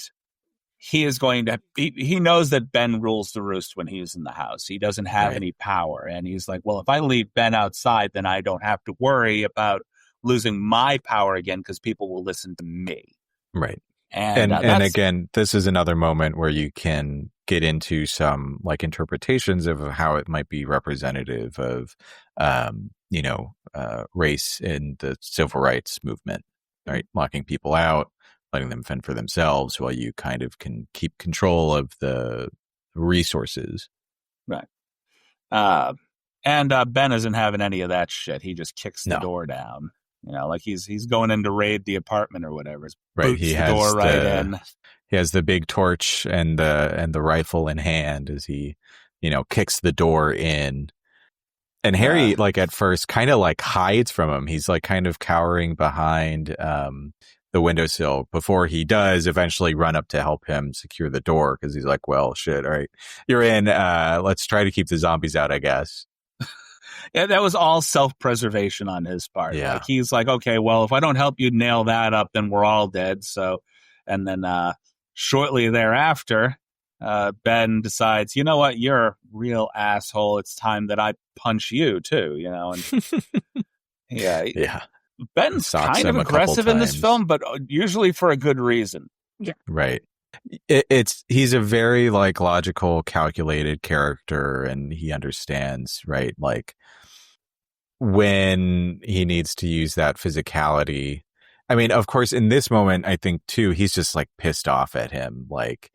he is going to... He knows that Ben rules the roost when he's in the house. He doesn't have any power. And he's like, well, if I leave Ben outside, then I don't have to worry about losing my power again because people will listen to me. Right. And again, this is another moment where you can get into some like interpretations of how it might be representative of, race in the civil rights movement, right? Locking people out, letting them fend for themselves while you kind of can keep control of the resources. Right. And Ben isn't having any of that shit. He just kicks the door down. Like he's going in to raid the apartment or whatever. Right, he has the door right in. He has the big torch and the rifle in hand as he, kicks the door in. And Harry, like at first, kind of like hides from him. He's like kind of cowering behind the windowsill before he does eventually run up to help him secure the door because he's like, well, shit, all right, you're in. Let's try to keep the zombies out, I guess. Yeah, that was all self-preservation on his part. Yeah. Like he's like, okay, well, if I don't help you nail that up, then we're all dead. So, and then shortly thereafter, Ben decides, you know what, you're a real asshole. It's time that I punch you too. And yeah. Ben's kind of aggressive in this film, but usually for a good reason. Yeah, right. He's a very like logical, calculated character, and he understands, right? Like when he needs to use that physicality. I mean, of course, in this moment, I think too, he's just like pissed off at him. Like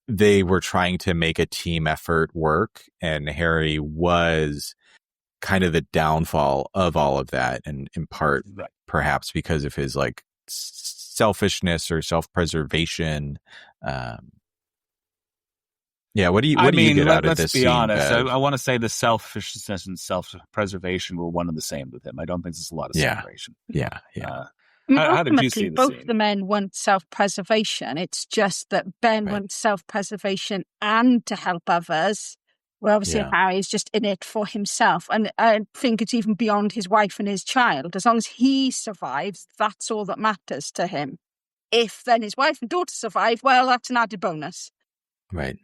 they were trying to make a team effort work, and Harry was kind of the downfall of all of that, and in part, perhaps because of his like selfishness or self-preservation. What do you get out of this scene? Let's be honest. I want to say the selfishness and self-preservation were one and the same with him. I don't think there's a lot of separation. Yeah. How did you see the both scene? the men want self-preservation. It's just that Ben wants self-preservation and to help others. Well, obviously, Harry's just in it for himself. And I think it's even beyond his wife and his child. As long as he survives, that's all that matters to him. If then his wife and daughter survive, well, that's an added bonus. Right.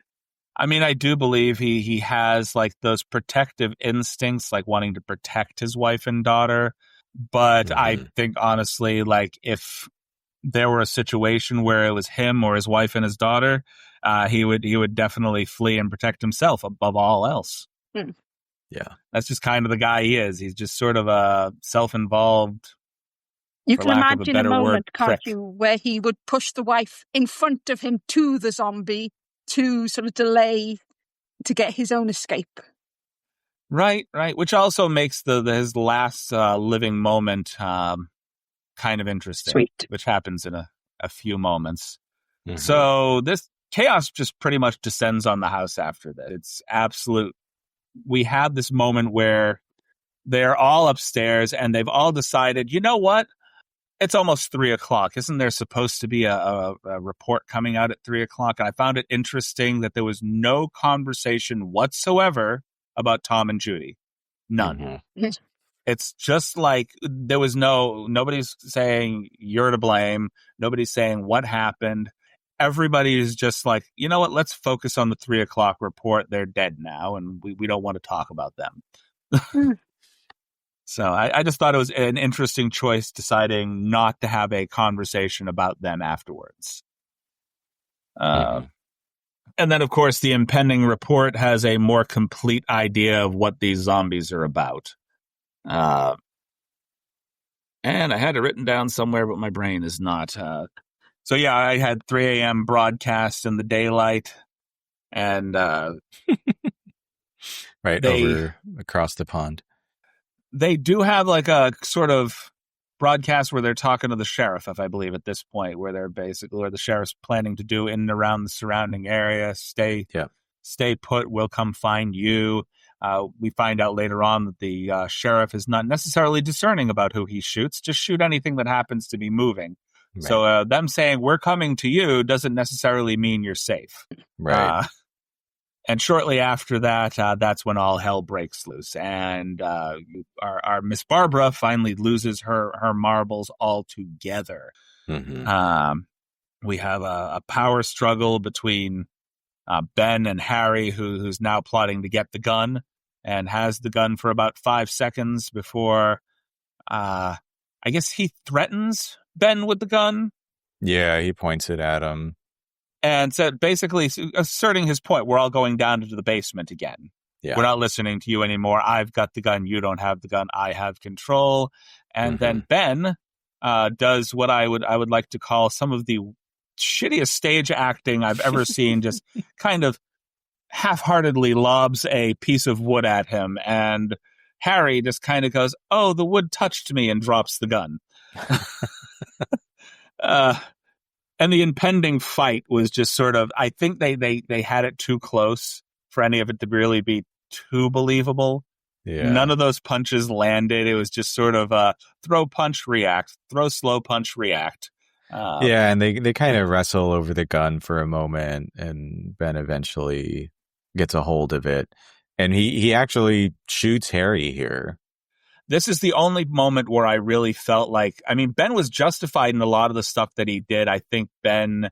I mean, I do believe he has like those protective instincts, like wanting to protect his wife and daughter. But I think, honestly, like if there were a situation where it was him or his wife and his daughter, he would definitely flee and protect himself above all else. Yeah. That's just kind of the guy he is. He's just sort of a self-involved, you can imagine a moment, can't prick. you, where he would push the wife in front of him to the zombie to sort of delay to get his own escape. Right. Which also makes his last living moment kind of interesting. Sweet. Which happens in a few moments. Mm-hmm. So this chaos just pretty much descends on the house after that. It's absolute. We have this moment where they're all upstairs and they've all decided, you know what? It's almost 3:00. Isn't there supposed to be a report coming out at 3:00? And I found it interesting that there was no conversation whatsoever about Tom and Judy. None. Mm-hmm. It's just like there was nobody's saying you're to blame. Nobody's saying what happened. Everybody is just like, you know what? Let's focus on the 3:00 report. They're dead now, and we don't want to talk about them. So I just thought it was an interesting choice, deciding not to have a conversation about them afterwards. And then, of course, the impending report has a more complete idea of what these zombies are about. And I had it written down somewhere, but my brain is not. So yeah, I had 3 a.m. broadcast in the daylight, and right over across the pond. They do have like a sort of broadcast where they're talking to the sheriff, if I believe at this point, where they're basically where the sheriff's planning to do in and around the surrounding area. Stay put. We'll come find you. We find out later on that the sheriff is not necessarily discerning about who he shoots. Just shoot anything that happens to be moving. Right. So them saying we're coming to you doesn't necessarily mean you're safe. Right. And shortly after that, that's when all hell breaks loose. And our Miss Barbara finally loses her marbles altogether. Mm-hmm. We have a power struggle between Ben and Harry, who's now plotting to get the gun and has the gun for about 5 seconds before I guess he threatens Ben with the gun. Yeah, he points it at him. And said, basically asserting his point, we're all going down into the basement again. Yeah. We're not listening to you anymore. I've got the gun. You don't have the gun. I have control. And then Ben does what I would like to call some of the shittiest stage acting I've ever seen. Just kind of half-heartedly lobs a piece of wood at him. And Harry just kind of goes, oh, the wood touched me, and drops the gun. And the impending fight was just sort of, I think they had it too close for any of it to really be too believable. Yeah. None of those punches landed. It was just sort of throw, punch, react, throw, slow, punch, react. Yeah, and they kind of wrestle over the gun for a moment, and Ben eventually gets a hold of it. And he actually shoots Harry here. This is the only moment where I really felt like, I mean, Ben was justified in a lot of the stuff that he did. I think Ben,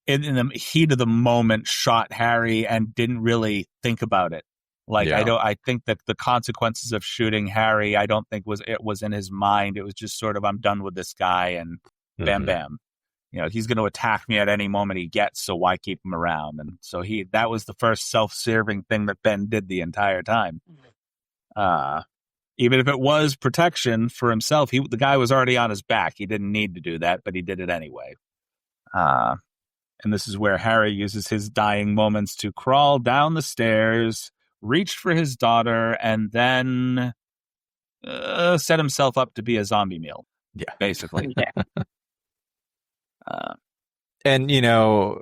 in the heat of the moment, shot Harry and didn't really think about it. Like, yeah. I think that the consequences of shooting Harry, I don't think it was in his mind. It was just sort of, I'm done with this guy, and bam, bam. You know, he's going to attack me at any moment he gets, so why keep him around? And so that was the first self-serving thing that Ben did the entire time. Even if it was protection for himself, the guy was already on his back. He didn't need to do that, but he did it anyway. And this is where Harry uses his dying moments to crawl down the stairs, reach for his daughter, and then set himself up to be a zombie meal. Yeah, basically. And, you know,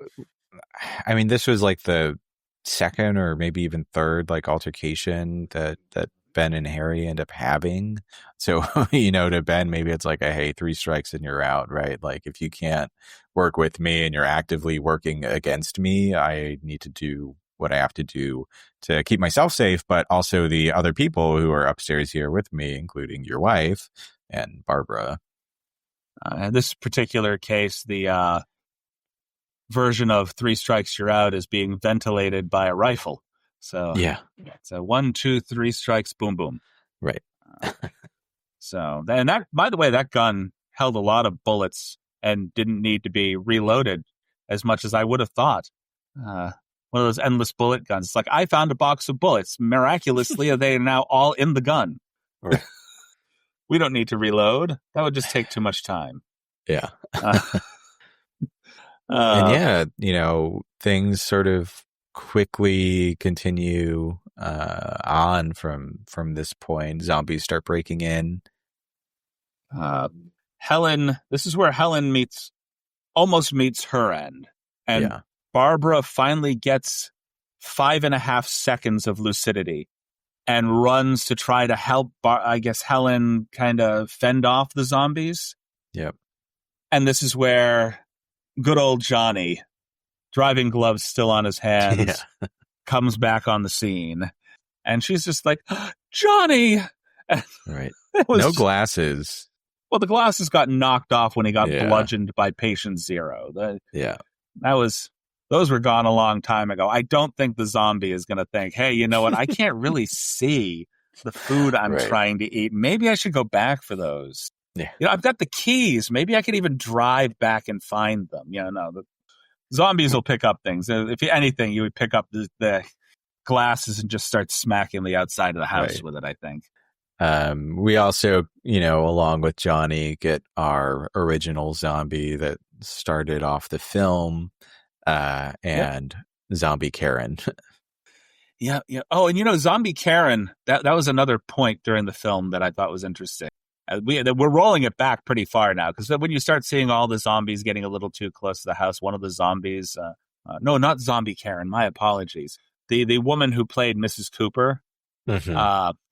I mean, this was like the second or maybe even third like altercation that Ben and Harry end up having. So, you know, to Ben, maybe it's like, hey, 3 strikes and you're out, right? Like, if you can't work with me and you're actively working against me, I need to do what I have to do to keep myself safe, but also the other people who are upstairs here with me, including your wife and Barbara. In this particular case, the version of 3 strikes you're out is being ventilated by a rifle. So yeah, it's a 1, 2, 3 strikes, boom, boom. Right. So, and that, by the way, that gun held a lot of bullets and didn't need to be reloaded as much as I would have thought. One of those endless bullet guns. It's like, I found a box of bullets. Miraculously, they are now all in the gun. Right. We don't need to reload. That would just take too much time. Yeah. And yeah, you know, things sort of quickly continue on from this point. Zombies start breaking in. Helen, this is where Helen almost meets her end. And Barbara finally gets 5.5 seconds of lucidity and runs to try to help, I guess, Helen kind of fend off the zombies. Yep. And this is where good old Johnny, driving gloves still on his hands, comes back on the scene. And she's just like, Johnny! Right. It was No glasses. Well, the glasses got knocked off when he got Yeah. bludgeoned by Patient Zero. Yeah. Those were gone a long time ago. I don't think the zombie is going to think, hey, you know what? I can't really see the food I'm Right. trying to eat. Maybe I should go back for those. Yeah. You know, I've got the keys. Maybe I could even drive back and find them. You know, no, the zombies will pick up things. If anything, you would pick up the glasses and just start smacking the outside of the house Right. with it, I think. We also, along with Johnny, get our original zombie that started off the film, and Zombie Karen. Yeah. Oh, and Zombie Karen, that was another point during the film that I thought was interesting. We're rolling it back pretty far now, because when you start seeing all the zombies getting a little too close to the house, one of the zombies, no, not Zombie Karen, my apologies. The woman who played Mrs. Cooper, Mm-hmm.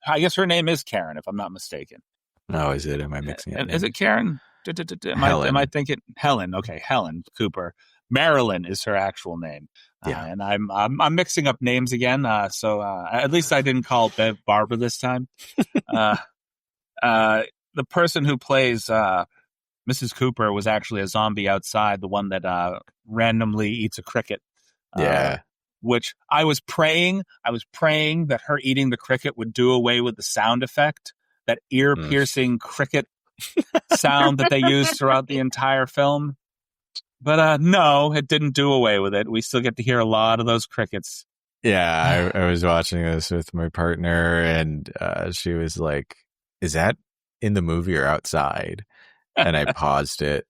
I guess her name is Karen, if I'm not mistaken. Oh, is it? Am I mixing it? Is it Karen? Am I thinking Helen? Okay, Helen Cooper. Marilyn is her actual name. Yeah. And I'm mixing up names again. So at least I didn't call Bev Barbara this time. The person who plays Mrs. Cooper was actually a zombie outside, the one that randomly eats a cricket. Yeah. Which I was praying that her eating the cricket would do away with the sound effect, that ear-piercing cricket sound that they used throughout the entire film. But no, it didn't do away with it. We still get to hear a lot of those crickets. Yeah, I was watching this with my partner, and she was like, "Is that in the movie or outside?" And I paused it,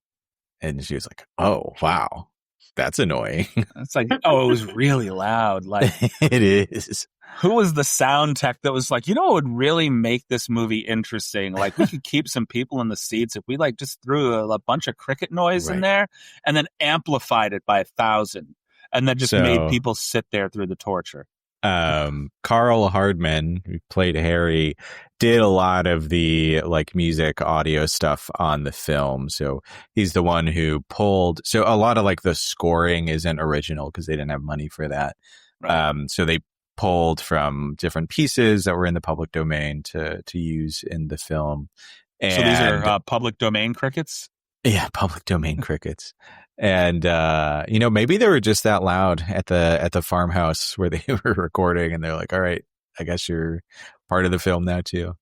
and she was like, "Oh, wow. That's annoying." It's like, it was really loud. Like, it is. Who was the sound tech that was like, what would really make this movie interesting? Like, we could keep some people in the seats if we just threw a bunch of cricket noise in there and then amplified it by 1,000 and then just made people sit there through the torture. Carl Hardman, who played Harry, did a lot of the music audio stuff on the film. So he's the one who pulled. So a lot of the scoring isn't original because they didn't have money for that. Right. So they pulled from different pieces that were in the public domain to use in the film. And so these are public domain crickets? Yeah, public domain crickets. And maybe they were just that loud at the farmhouse where they were recording, and they're like, all right, I guess you're part of the film now too.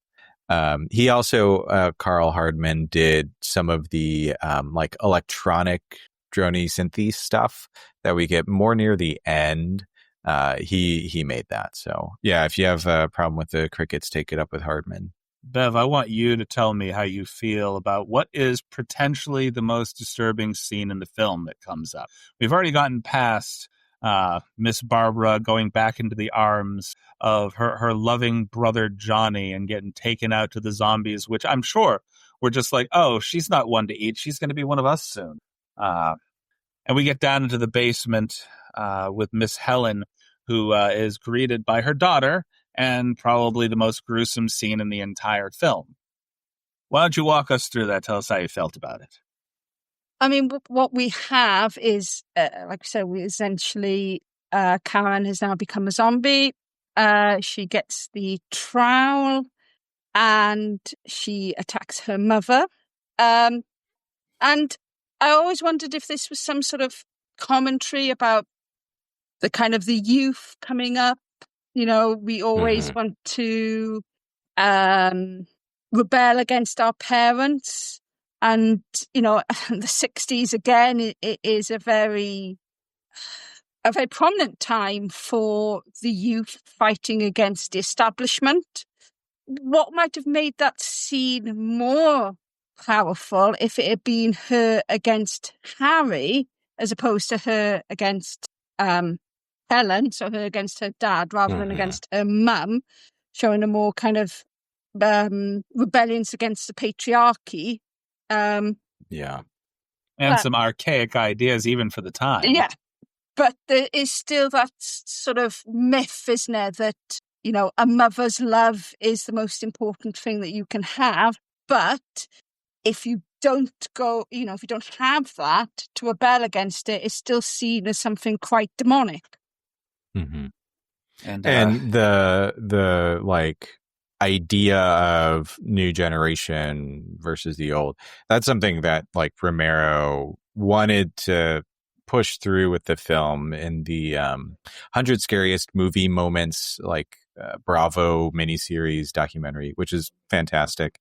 He also, Carl Hardman, did some of the electronic droney synthy stuff that we get more near the end. He made that. So yeah, if you have a problem with the crickets, take it up with Hardman. Bev, I want you to tell me how you feel about what is potentially the most disturbing scene in the film that comes up. We've already gotten past Miss Barbara going back into the arms of her loving brother Johnny and getting taken out to the zombies, which I'm sure we're just like, oh, she's not one to eat. She's going to be one of us soon. And we get down into the basement with Miss Helen, who is greeted by her daughter, and probably the most gruesome scene in the entire film. Why don't you walk us through that? Tell us how you felt about it. I mean, what we have is, like I said, we essentially, Karen has now become a zombie. She gets the trowel and she attacks her mother. And I always wondered if this was some sort of commentary about the kind of the youth coming up. We always want to rebel against our parents. And, the 60s, again, it is a very prominent time for the youth fighting against the establishment. What might have made that scene more powerful if it had been her against Harry as opposed to her against Helen, so her against her dad rather than against her mum, showing a more kind of rebellions against the patriarchy. Yeah. And some archaic ideas even for the time. Yeah. But there is still that sort of myth, isn't there, that, a mother's love is the most important thing that you can have. But if you don't go, if you don't have that to rebel against it, it's still seen as something quite demonic. And the idea of new generation versus the old, that's something that like Romero wanted to push through with the film in the 100 Scariest Movie Moments, like Bravo miniseries documentary, which is fantastic.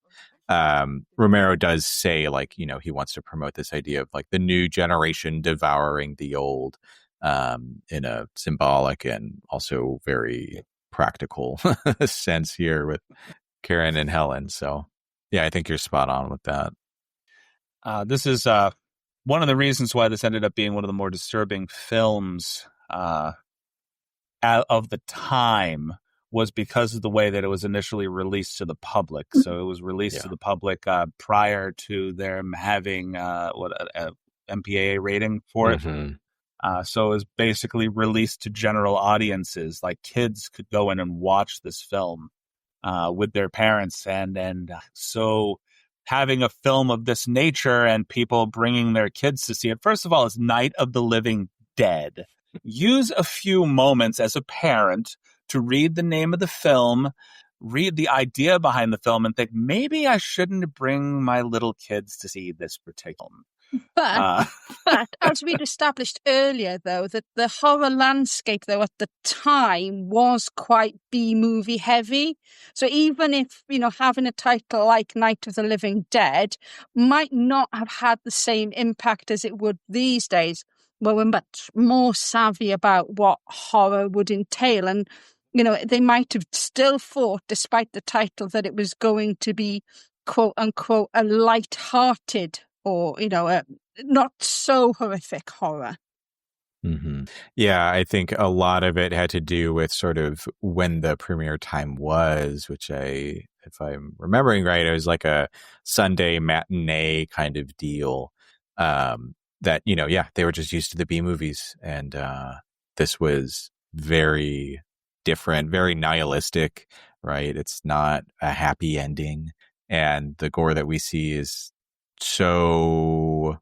Romero does say, like, you know, he wants to promote this idea of like the new generation devouring the old, in a symbolic and also very practical sense here with Karen and Helen. So yeah, I think you're spot on with that. This is one of the reasons why this ended up being one of the more disturbing films of the time, was because of the way that it was initially released to the public. So it was released to the public prior to them having a MPAA rating for it. So it was basically released to general audiences. Like kids could go in and watch this film with their parents, and so having a film of this nature and people bringing their kids to see it. First of all, it's Night of the Living Dead. Use a few moments as a parent to read the name of the film, read the idea behind the film, and think, maybe I shouldn't bring my little kids to see this particular film. But as we'd established earlier, though, that the horror landscape, though, at the time was quite B-movie heavy. So even if, you know, having a title like Night of the Living Dead might not have had the same impact as it would these days, well, we're much more savvy about what horror would entail. And, you know, they might have still thought, despite the title, that it was going to be, quote unquote, a light-hearted or, you know, not so horrific horror. Yeah, I think a lot of it had to do with sort of when the premiere time was, which if I'm remembering right, it was like a Sunday matinee kind of deal. That, you know, yeah, they were just used to the B movies, and this was very different, very nihilistic, right? It's not a happy ending, and the gore that we see is so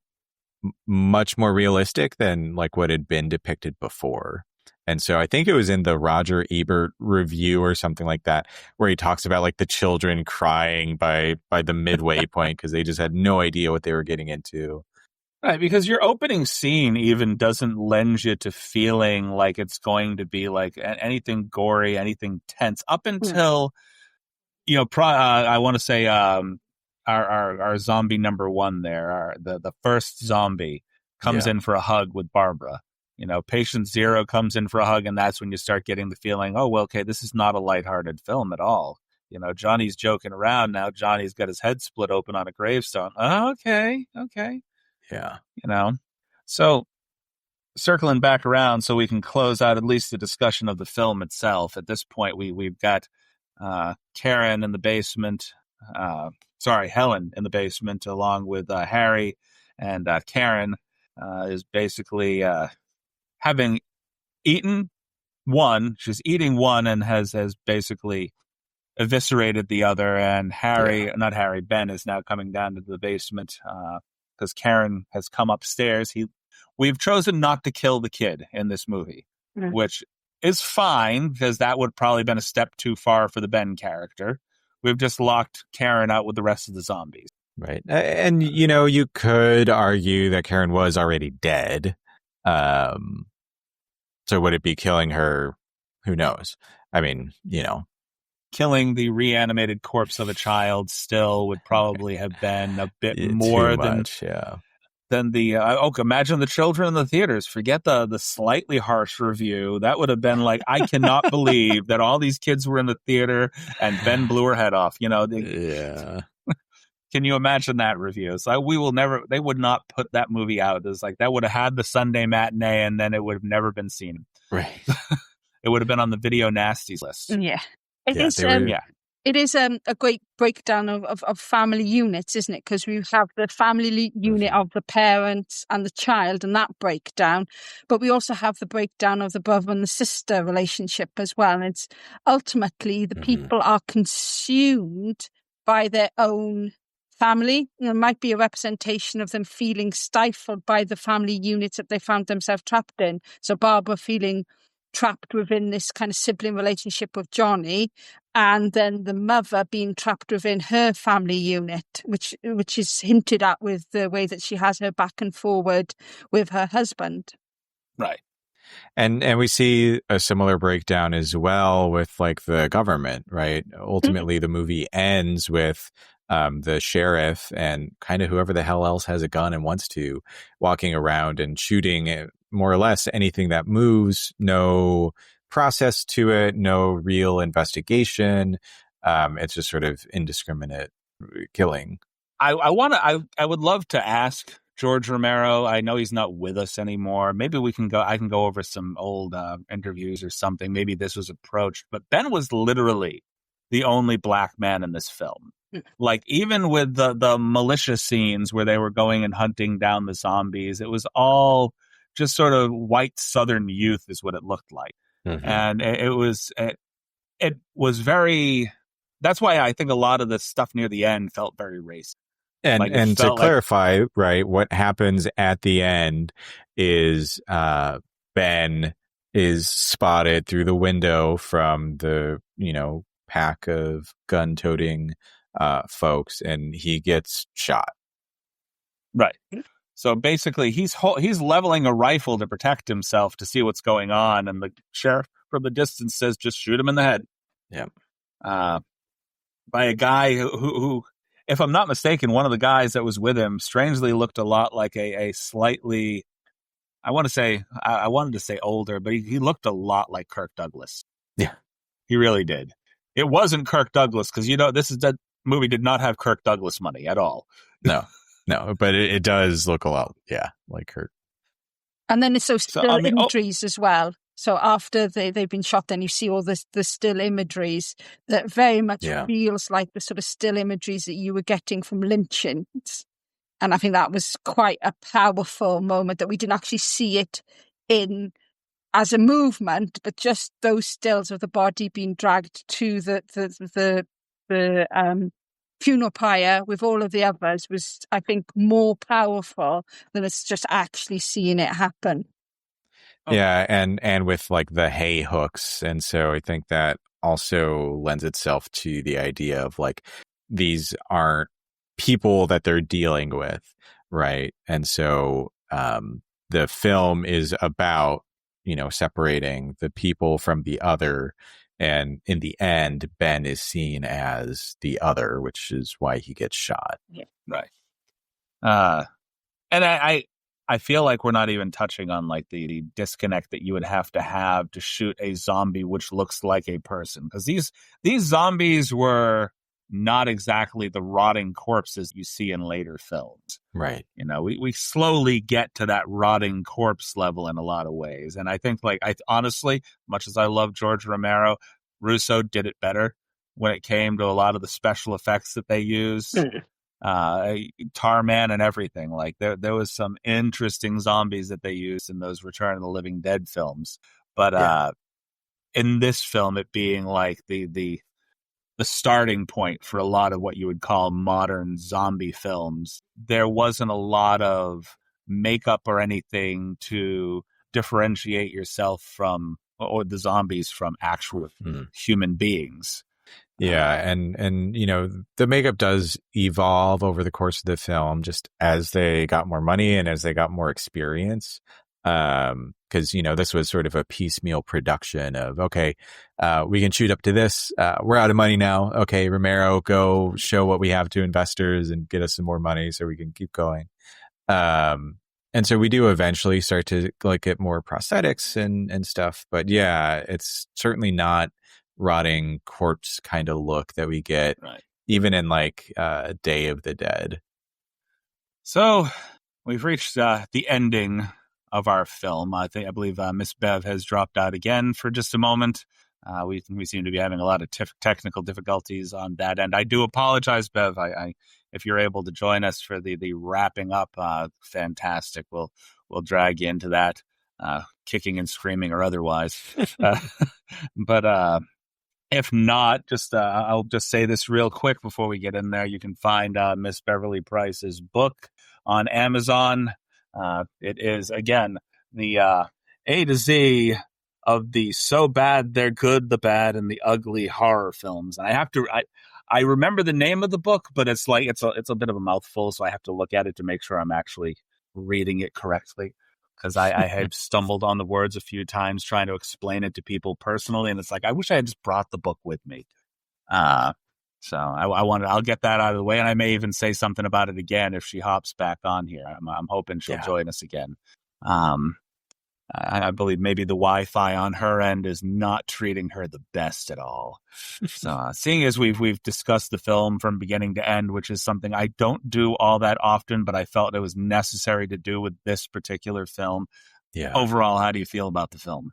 much more realistic than like what had been depicted before. And so I think it was in the Roger Ebert review or something like that, where he talks about like the children crying by the midway point because they just had no idea what they were getting into. Right, because your opening scene even doesn't lend you to feeling like it's going to be like anything gory, anything tense, up until, you know, I want to say our zombie number one there, the first zombie comes in for a hug with Barbara. You know, patient zero comes in for a hug, and that's when you start getting the feeling, oh, well, okay, this is not a lighthearted film at all. You know, Johnny's joking around now. Johnny's got his head split open on a gravestone. Oh, okay. Yeah. You know, so circling back around so we can close out at least the discussion of the film itself. At this point, we've got Karen in the basement. Helen in the basement, along with Harry, and Karen is basically having eaten one. She's eating one and has basically eviscerated the other. And Ben is now coming down to the basement because Karen has come upstairs. We've chosen not to kill the kid in this movie, which is fine because that would probably been a step too far for the Ben character. We've just locked Karen out with the rest of the zombies. Right. And, you know, you could argue that Karen was already dead. So would it be killing her? Who knows? I mean, you know. Killing the reanimated corpse of a child still would probably have been a bit more than the imagine the children in the theaters. Forget the slightly harsh review. That would have been like, I cannot believe that all these kids were in the theater and Ben blew her head off. You know, can you imagine that review? It's like, they would not put that movie out. It's like that would have had the Sunday matinee and then it would have never been seen. Right. It would have been on the video nasties list. Yeah. It is a great breakdown of family units, isn't it? Because we have the family unit of the parents and the child and that breakdown, but we also have the breakdown of the brother and the sister relationship as well. And it's ultimately the people are consumed by their own family. There might be a representation of them feeling stifled by the family units that they found themselves trapped in. So Barbara feeling trapped within this kind of sibling relationship with Johnny, and then the mother being trapped within her family unit, which is hinted at with the way that she has her back and forward with her husband. Right. And we see a similar breakdown as well with like the government, right? Ultimately, the movie ends with the sheriff and kind of whoever the hell else has a gun and wants to walking around and shooting more or less anything that moves. No process to it, no real investigation. It's just sort of indiscriminate killing. I would love to ask George Romero. I know he's not with us anymore. Maybe I can go over some old interviews or something. Maybe this was approached, but Ben was literally the only black man in this film. Like, even with the militia scenes where they were going and hunting down the zombies, it was all just sort of white Southern youth is what it looked like. Mm-hmm. And it was very, that's why I think a lot of the stuff near the end felt very racist. And to clarify, right, what happens at the end is Ben is spotted through the window from the, pack of gun-toting folks, and he gets shot. Right. So basically, he's leveling a rifle to protect himself to see what's going on, and the sheriff from the distance says, "Just shoot him in the head." Yeah. By a guy who, if I'm not mistaken, one of the guys that was with him strangely looked a lot like a slightly, I wanted to say older, but he looked a lot like Kirk Douglas. Yeah. He really did. It wasn't Kirk Douglas, because, that movie did not have Kirk Douglas money at all. No, but it does look a lot, like Kirk. And then it's still imageries as well. So after they've been shot, then you see all the still imageries that very much feels like the sort of still imageries that you were getting from lynchings. And I think that was quite a powerful moment that we didn't actually see it in as a movement, but just those stills of the body being dragged to the funeral pyre with all of the others was, I think, more powerful than it's just actually seeing it happen. Yeah, and with like the hay hooks. And so I think that also lends itself to the idea of like, these aren't people that they're dealing with, right? And so the film is about, separating the people from the other. And in the end, Ben is seen as the other, which is why he gets shot. Yeah. Right. And I feel like we're not even touching on like the disconnect that you would have to shoot a zombie which looks like a person, because these zombies were not exactly the rotting corpses you see in later films. Right. We slowly get to that rotting corpse level in a lot of ways. And I think honestly, much as I love George Romero, Russo did it better when it came to a lot of the special effects that they used. Tarman and everything. Like there was some interesting zombies that they used in those Return of the Living Dead films. But in this film, it being like the starting point for a lot of what you would call modern zombie films, there wasn't a lot of makeup or anything to differentiate yourself from, or the zombies from actual human beings. Yeah, and the makeup does evolve over the course of the film, just as they got more money and as they got more experience. Because this was sort of a piecemeal production of, okay, we can shoot up to this. We're out of money now. Okay, Romero, go show what we have to investors and get us some more money so we can keep going. And so we do eventually start to like get more prosthetics and stuff. But yeah, it's certainly not rotting corpse kind of look that we get even in like Day of the Dead. So we've reached the ending of our film. I believe Miss Bev has dropped out again for just a moment. We seem to be having a lot of technical difficulties on that end. I do apologize, Bev. If you're able to join us for the wrapping up, fantastic. We'll drag you into that, kicking and screaming or otherwise. But if not, I'll just say this real quick before we get in there. You can find Miss Beverly Price's book on Amazon. It is, again, the A to Z of the so bad they're good, the bad, and the ugly horror films. And I remember the name of the book, but it's like it's a bit of a mouthful, so I have to look at it to make sure I'm actually reading it correctly. Because I have stumbled on the words a few times trying to explain it to people personally, and it's like I wish I had just brought the book with me. So I'll get that out of the way, and I may even say something about it again if she hops back on here. I'm hoping she'll join us again. I believe maybe the Wi-Fi on her end is not treating her the best at all. So, seeing as we've discussed the film from beginning to end, which is something I don't do all that often, but I felt it was necessary to do with this particular film. Yeah. Overall, how do you feel about the film?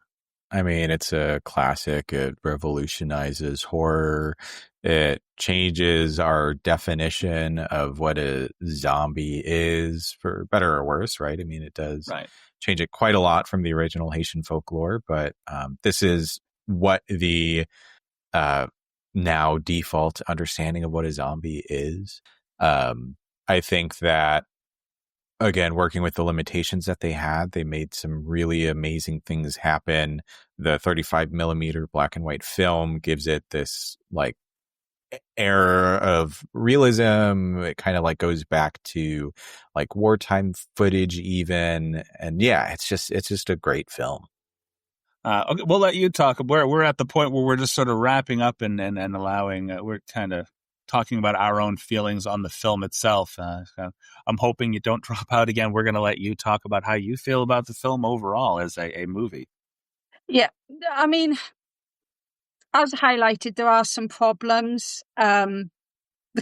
I mean, it's a classic. It revolutionizes horror. It changes our definition of what a zombie is, for better or worse, right? I mean, it does change it quite a lot from the original Haitian folklore, but this is what the now default understanding of what a zombie is. I think that, again, working with the limitations that they had, they made some really amazing things happen. The 35 millimeter black and white film gives it this like air of realism. It kind of like goes back to like wartime footage even. And yeah, it's just a great film. Okay, we'll let you talk. We're at the point where we're just sort of wrapping up and allowing, we're kind of talking about our own feelings on the film itself. I'm hoping you don't drop out again. We're going to let you talk about how you feel about the film overall as a movie. Yeah, I mean, as highlighted, there are some problems. The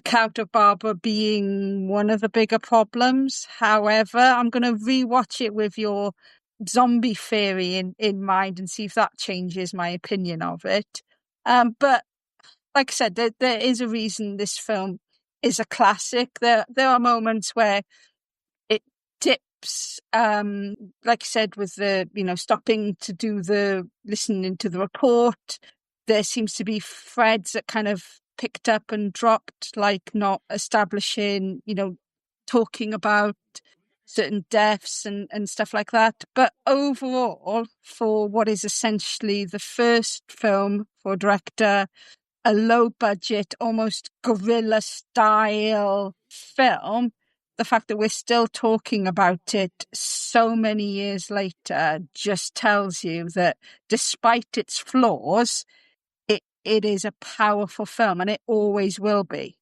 character of Barbara being one of the bigger problems. However, I'm going to rewatch it with your zombie theory in mind and see if that changes my opinion of it. But like I said, there is a reason this film is a classic. There are moments where it dips, like I said, with the, stopping to do listening to the report. There seems to be threads that kind of picked up and dropped, like not establishing, talking about certain deaths and stuff like that. But overall, for what is essentially the first film for a director, a low budget, almost guerrilla style film, the fact that we're still talking about it so many years later just tells you that despite its flaws, it is a powerful film, and it always will be.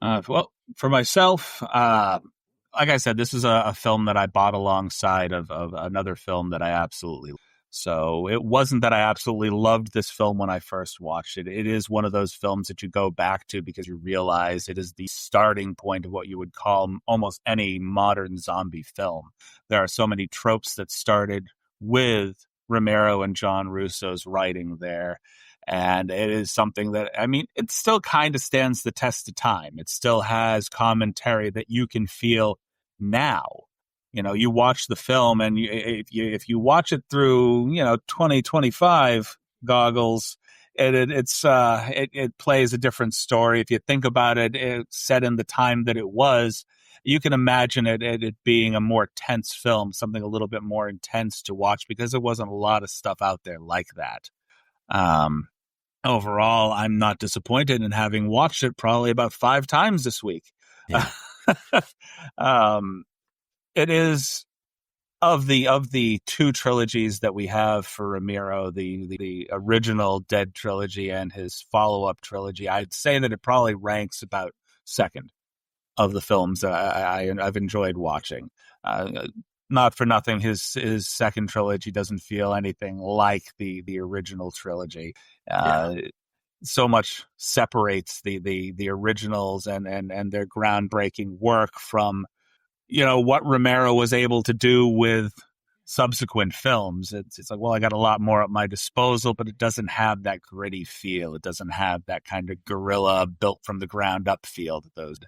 Well, for myself, like I said, this is a film that I bought alongside of another film that I absolutely loved. So it wasn't that I absolutely loved this film when I first watched it. It is one of those films that you go back to because you realize it is the starting point of what you would call almost any modern zombie film. There are so many tropes that started with Romero and John Russo's writing there. And it is something that, I mean, it still kind of stands the test of time. It still has commentary that you can feel now. You watch the film, and if you watch it through, 2025 goggles, it plays a different story. If you think about it, it's set in the time that it was. You can imagine it being a more tense film, something a little bit more intense to watch because there wasn't a lot of stuff out there like that. Overall, I'm not disappointed in having watched it probably about 5 times this week. Yeah. It is of the 2 trilogies that we have for Romero, the original Dead trilogy and his follow-up trilogy. I'd say that it probably ranks about second of the films that I've enjoyed watching. Not for nothing, his second trilogy doesn't feel anything like the original trilogy. So much separates the originals and their groundbreaking work from what Romero was able to do with subsequent films. It's like, well, I got a lot more at my disposal, but it doesn't have that gritty feel. It doesn't have that kind of guerrilla built from the ground up feel that those.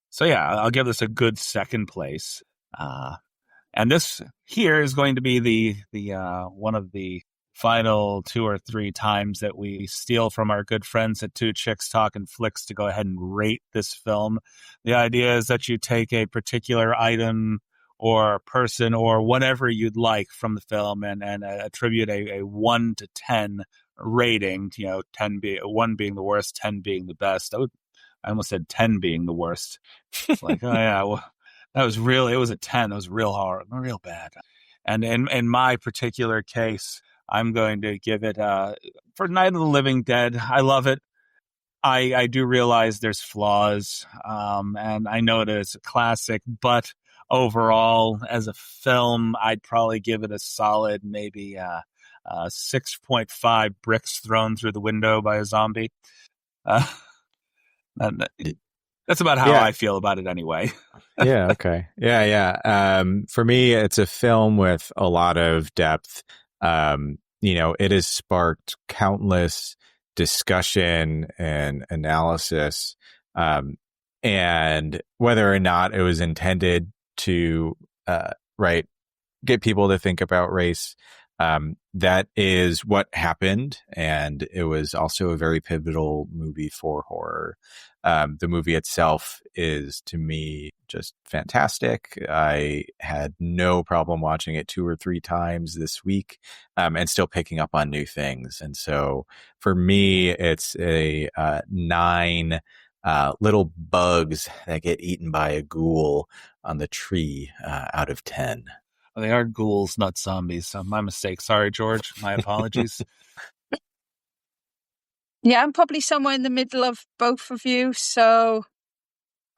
So yeah, I'll give this a good second place. And this here is going to be the one of the final 2 or 3 times that we steal from our good friends at Two Chicks Talking Flicks to go ahead and rate this film. The idea is that you take a particular item or person or whatever you'd like from the film, and attribute a 1 to 10 rating. 1 being the worst, 10 being the best. I almost said 10 being the worst. It's like, oh yeah, well, it was a 10. That was real hard, real bad. And in my particular case, I'm going to give it for Night of the Living Dead. I love it. I do realize there's flaws, and I know it is a classic, but overall, as a film, I'd probably give it a solid maybe 6.5 bricks thrown through the window by a zombie. And that's about how I feel about it anyway. Yeah, okay. Yeah. For me, it's a film with a lot of depth. It has sparked countless discussion and analysis. And whether or not it was intended to, get people to think about race, that is what happened. And it was also a very pivotal movie for horror. The movie itself is, to me, just fantastic. I had no problem watching it 2 or 3 times this week, and still picking up on new things. And so for me, it's a 9 little bugs that get eaten by a ghoul on the tree out of 10. They are ghouls, not zombies. So my mistake. Sorry, George. My apologies. Yeah, I'm probably somewhere in the middle of both of you. So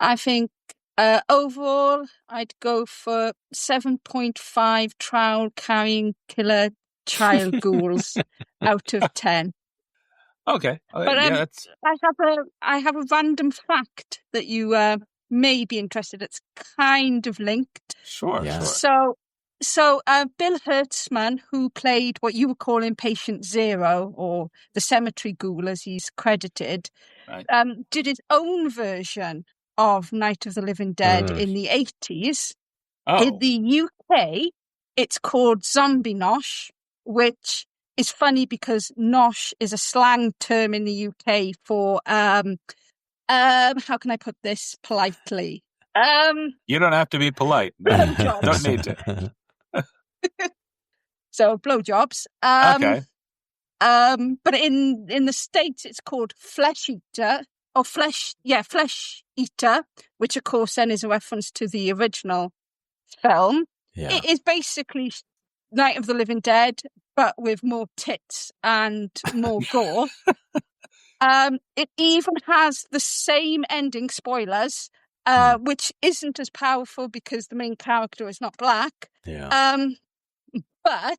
I think overall, I'd go for 7.5 trowel carrying killer child ghouls out of 10. Okay. But that's... I have a random fact that you may be interested. It's kind of linked. Sure. So Bill Hertzman, who played what you were calling Patient Zero, or the Cemetery Ghoul as he's credited, right, did his own version of Night of the Living Dead in the 80s. Oh. In the UK, it's called Zombie Nosh, which is funny because nosh is a slang term in the UK for, how can I put this politely? You don't have to be polite. Blowjobs. Don't need to. So blowjobs. Okay. But in the States, it's called flesh eater, or flesh eater, which of course then is a reference to the original film. Yeah. It is basically Night of the Living Dead, but with more tits and more gore. It even has the same ending, spoilers, which isn't as powerful because the main character is not black. Yeah. But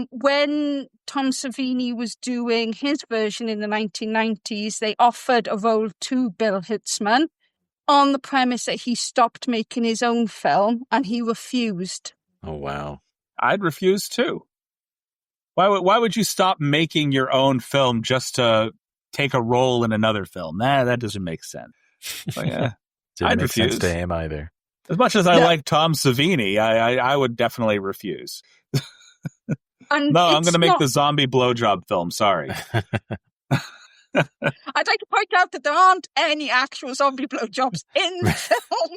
when Tom Savini was doing his version in the 1990s, they offered a role to Bill Hertzman on the premise that he stopped making his own film, and he refused. Oh, wow. I'd refuse too. Why would you stop making your own film just to take a role in another film? That doesn't make sense. But, yeah, Didn't make sense to him either. As much as I like Tom Savini, I would definitely refuse. And no, I'm going to make the zombie blowjob film. Sorry. I'd like to point out that there aren't any actual zombie blowjobs in the film.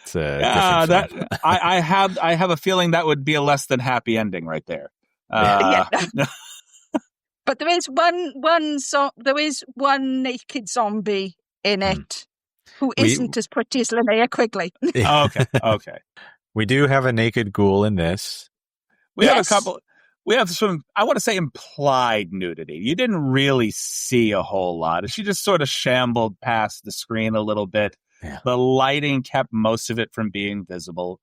It's a different film. I have a feeling that would be a less than happy ending right there. But there is one naked zombie in it who isn't as pretty as Linnea Quigley. Okay. We do have a naked ghoul in this. We have a couple. We have some, I want to say, implied nudity. You didn't really see a whole lot. She just sort of shambled past the screen a little bit. Yeah. The lighting kept most of it from being visible.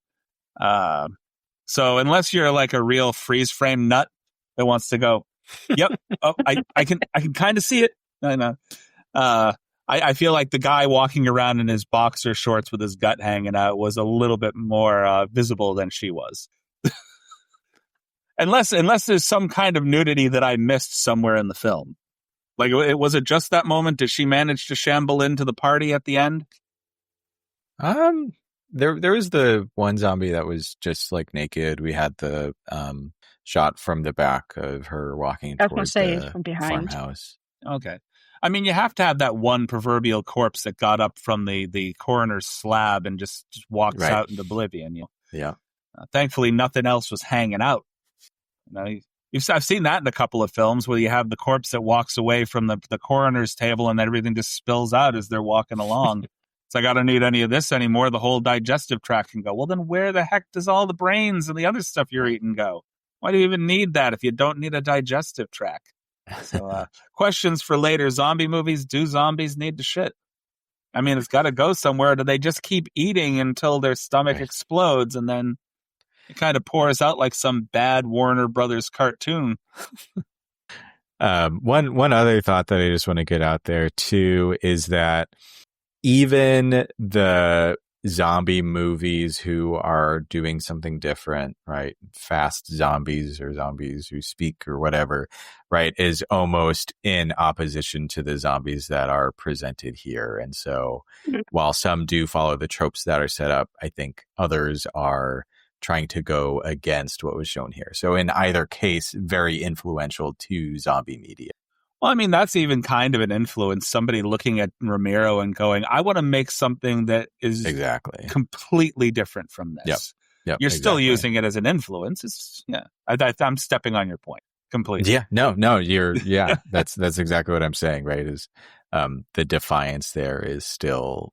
So unless you're like a real freeze frame nut that wants to go, yep, I can kind of see it. I know. I feel like the guy walking around in his boxer shorts with his gut hanging out was a little bit more visible than she was. Unless there's some kind of nudity that I missed somewhere in the film. Like, was it just that moment? Did she manage to shamble into the party at the end? There was the one zombie that was just like naked. We had the shot from the back of her walking towards the from behind. farmhouse. Okay. I mean, you have to have that one proverbial corpse that got up from the coroner's slab and just walks out into oblivion. Yeah. Thankfully, nothing else was hanging out. I've seen that in a couple of films where you have the corpse that walks away from the coroner's table and then everything just spills out as they're walking along. It's like, I don't need any of this anymore. The whole digestive tract can go. Well, then where the heck does all the brains and the other stuff you're eating go? Why do you even need that if you don't need a digestive tract? So, questions for later. Zombie movies. Do zombies need to shit? I mean, it's got to go somewhere. Do they just keep eating until their stomach explodes and then it kind of pours out like some bad Warner Brothers cartoon? One other thought that I just want to get out there too is that even the zombie movies who are doing something different, right? Fast zombies or zombies who speak or whatever, right, is almost in opposition to the zombies that are presented here. And so while some do follow the tropes that are set up, I think others are trying to go against what was shown here. So in either case, very influential to zombie media. Well, I mean, that's even kind of an influence. Somebody looking at Romero and going, I want to make something that is completely different from this. Yep, You're still using it as an influence. It's, I'm stepping on your point completely. Yeah, no, that's exactly what I'm saying, right? Is the defiance there is still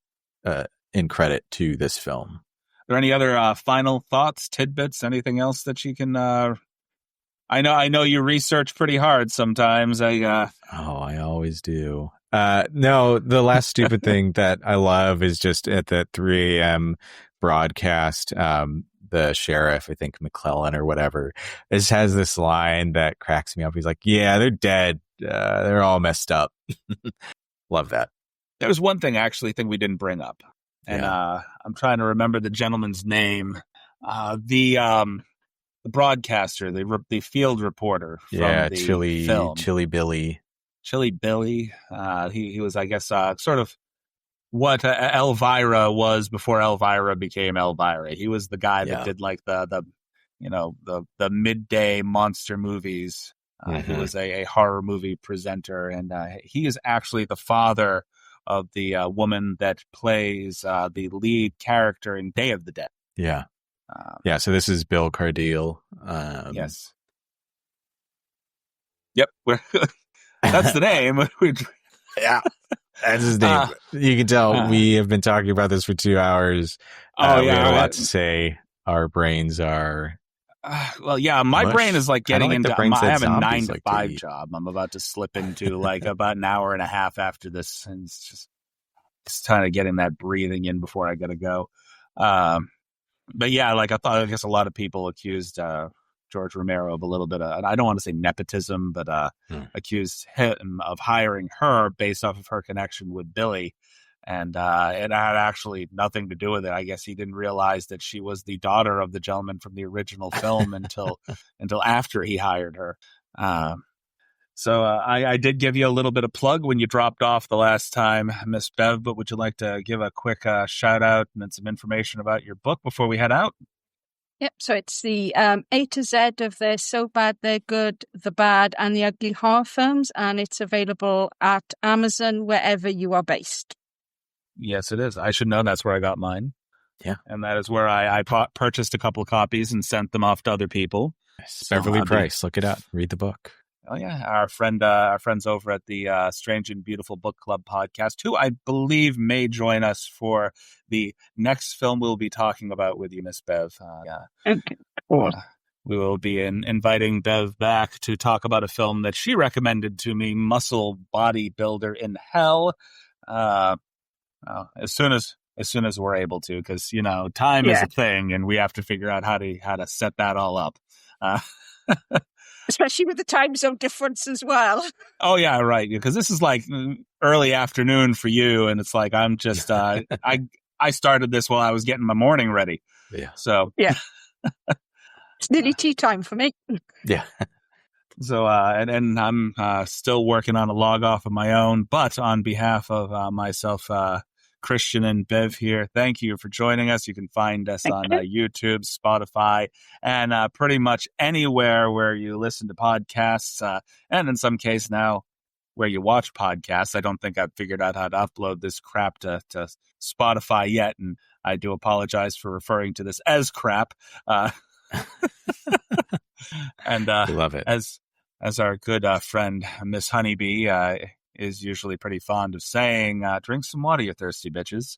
in credit to this film. Are there any other final thoughts, tidbits, anything else that you can I know you research pretty hard sometimes. I always do. No, the last stupid thing that I love is just at the 3 a.m. broadcast, the sheriff, I think McClellan or whatever, has this line that cracks me up. He's like, yeah, they're dead. They're all messed up. Love that. There was one thing I think we didn't bring up. And I'm trying to remember the gentleman's name. The broadcaster, the field reporter from the film. Chili Billy. Chili Billy. He was, I guess, sort of what Elvira was before Elvira became Elvira. He was the guy that did like the midday monster movies. He was a horror movie presenter, and he is actually the father of the woman that plays the lead character in Day of the Dead. Yeah. So this is Bill Cardille. Yes. Yep. That's the name. Yeah. That's his name. You can tell we have been talking about this for 2 hours. We have a lot to say. Our brains are... my brain is like getting into... I have a 9 to 5 job. I'm about to slip into like about an hour and a half after this. And it's just kind of getting that breathing in before I got to go. But yeah, like I guess a lot of people accused George Romero of a little bit of, I don't want to say nepotism, but accused him of hiring her based off of her connection with Billy. And it had actually nothing to do with it. I guess he didn't realize that she was the daughter of the gentleman from the original film until after he hired her. So I did give you a little bit of plug when you dropped off the last time, Miss Bev, but would you like to give a quick shout out and then some information about your book before we head out? Yep, so it's the A to Z of the So Bad They're Good, The Bad and the Ugly horror films, and it's available at Amazon wherever you are based. Yes, it is. I should know that's where I got mine. Yeah. And that is where I purchased a couple of copies and sent them off to other people. Beverly Price, look it up, read the book. Oh yeah, our friends over at the Strange and Beautiful Book Club podcast, who I believe may join us for the next film we'll be talking about with you, Miss Bev. Okay. Cool. We will be inviting Bev back to talk about a film that she recommended to me, Muscle Bodybuilder in Hell. As soon as we're able to, because time is a thing, and we have to figure out how to set that all up. Especially with the time zone difference as well. Oh, yeah, right. Because this is like early afternoon for you. And it's like, I'm just, I started this while I was getting my morning ready. Yeah. So. Yeah. It's nearly tea time for me. Yeah. So, and I'm still working on a log off of my own. But on behalf of myself, Christian and Bev here, thank you for joining us. You can find us on YouTube, Spotify, and pretty much anywhere where you listen to podcasts, and in some case now where you watch podcasts. I don't think I've figured out how to upload this crap to Spotify yet, and I do apologize for referring to this as crap. And Love it. as our good friend Miss Honeybee is usually pretty fond of saying, drink some water, you thirsty bitches.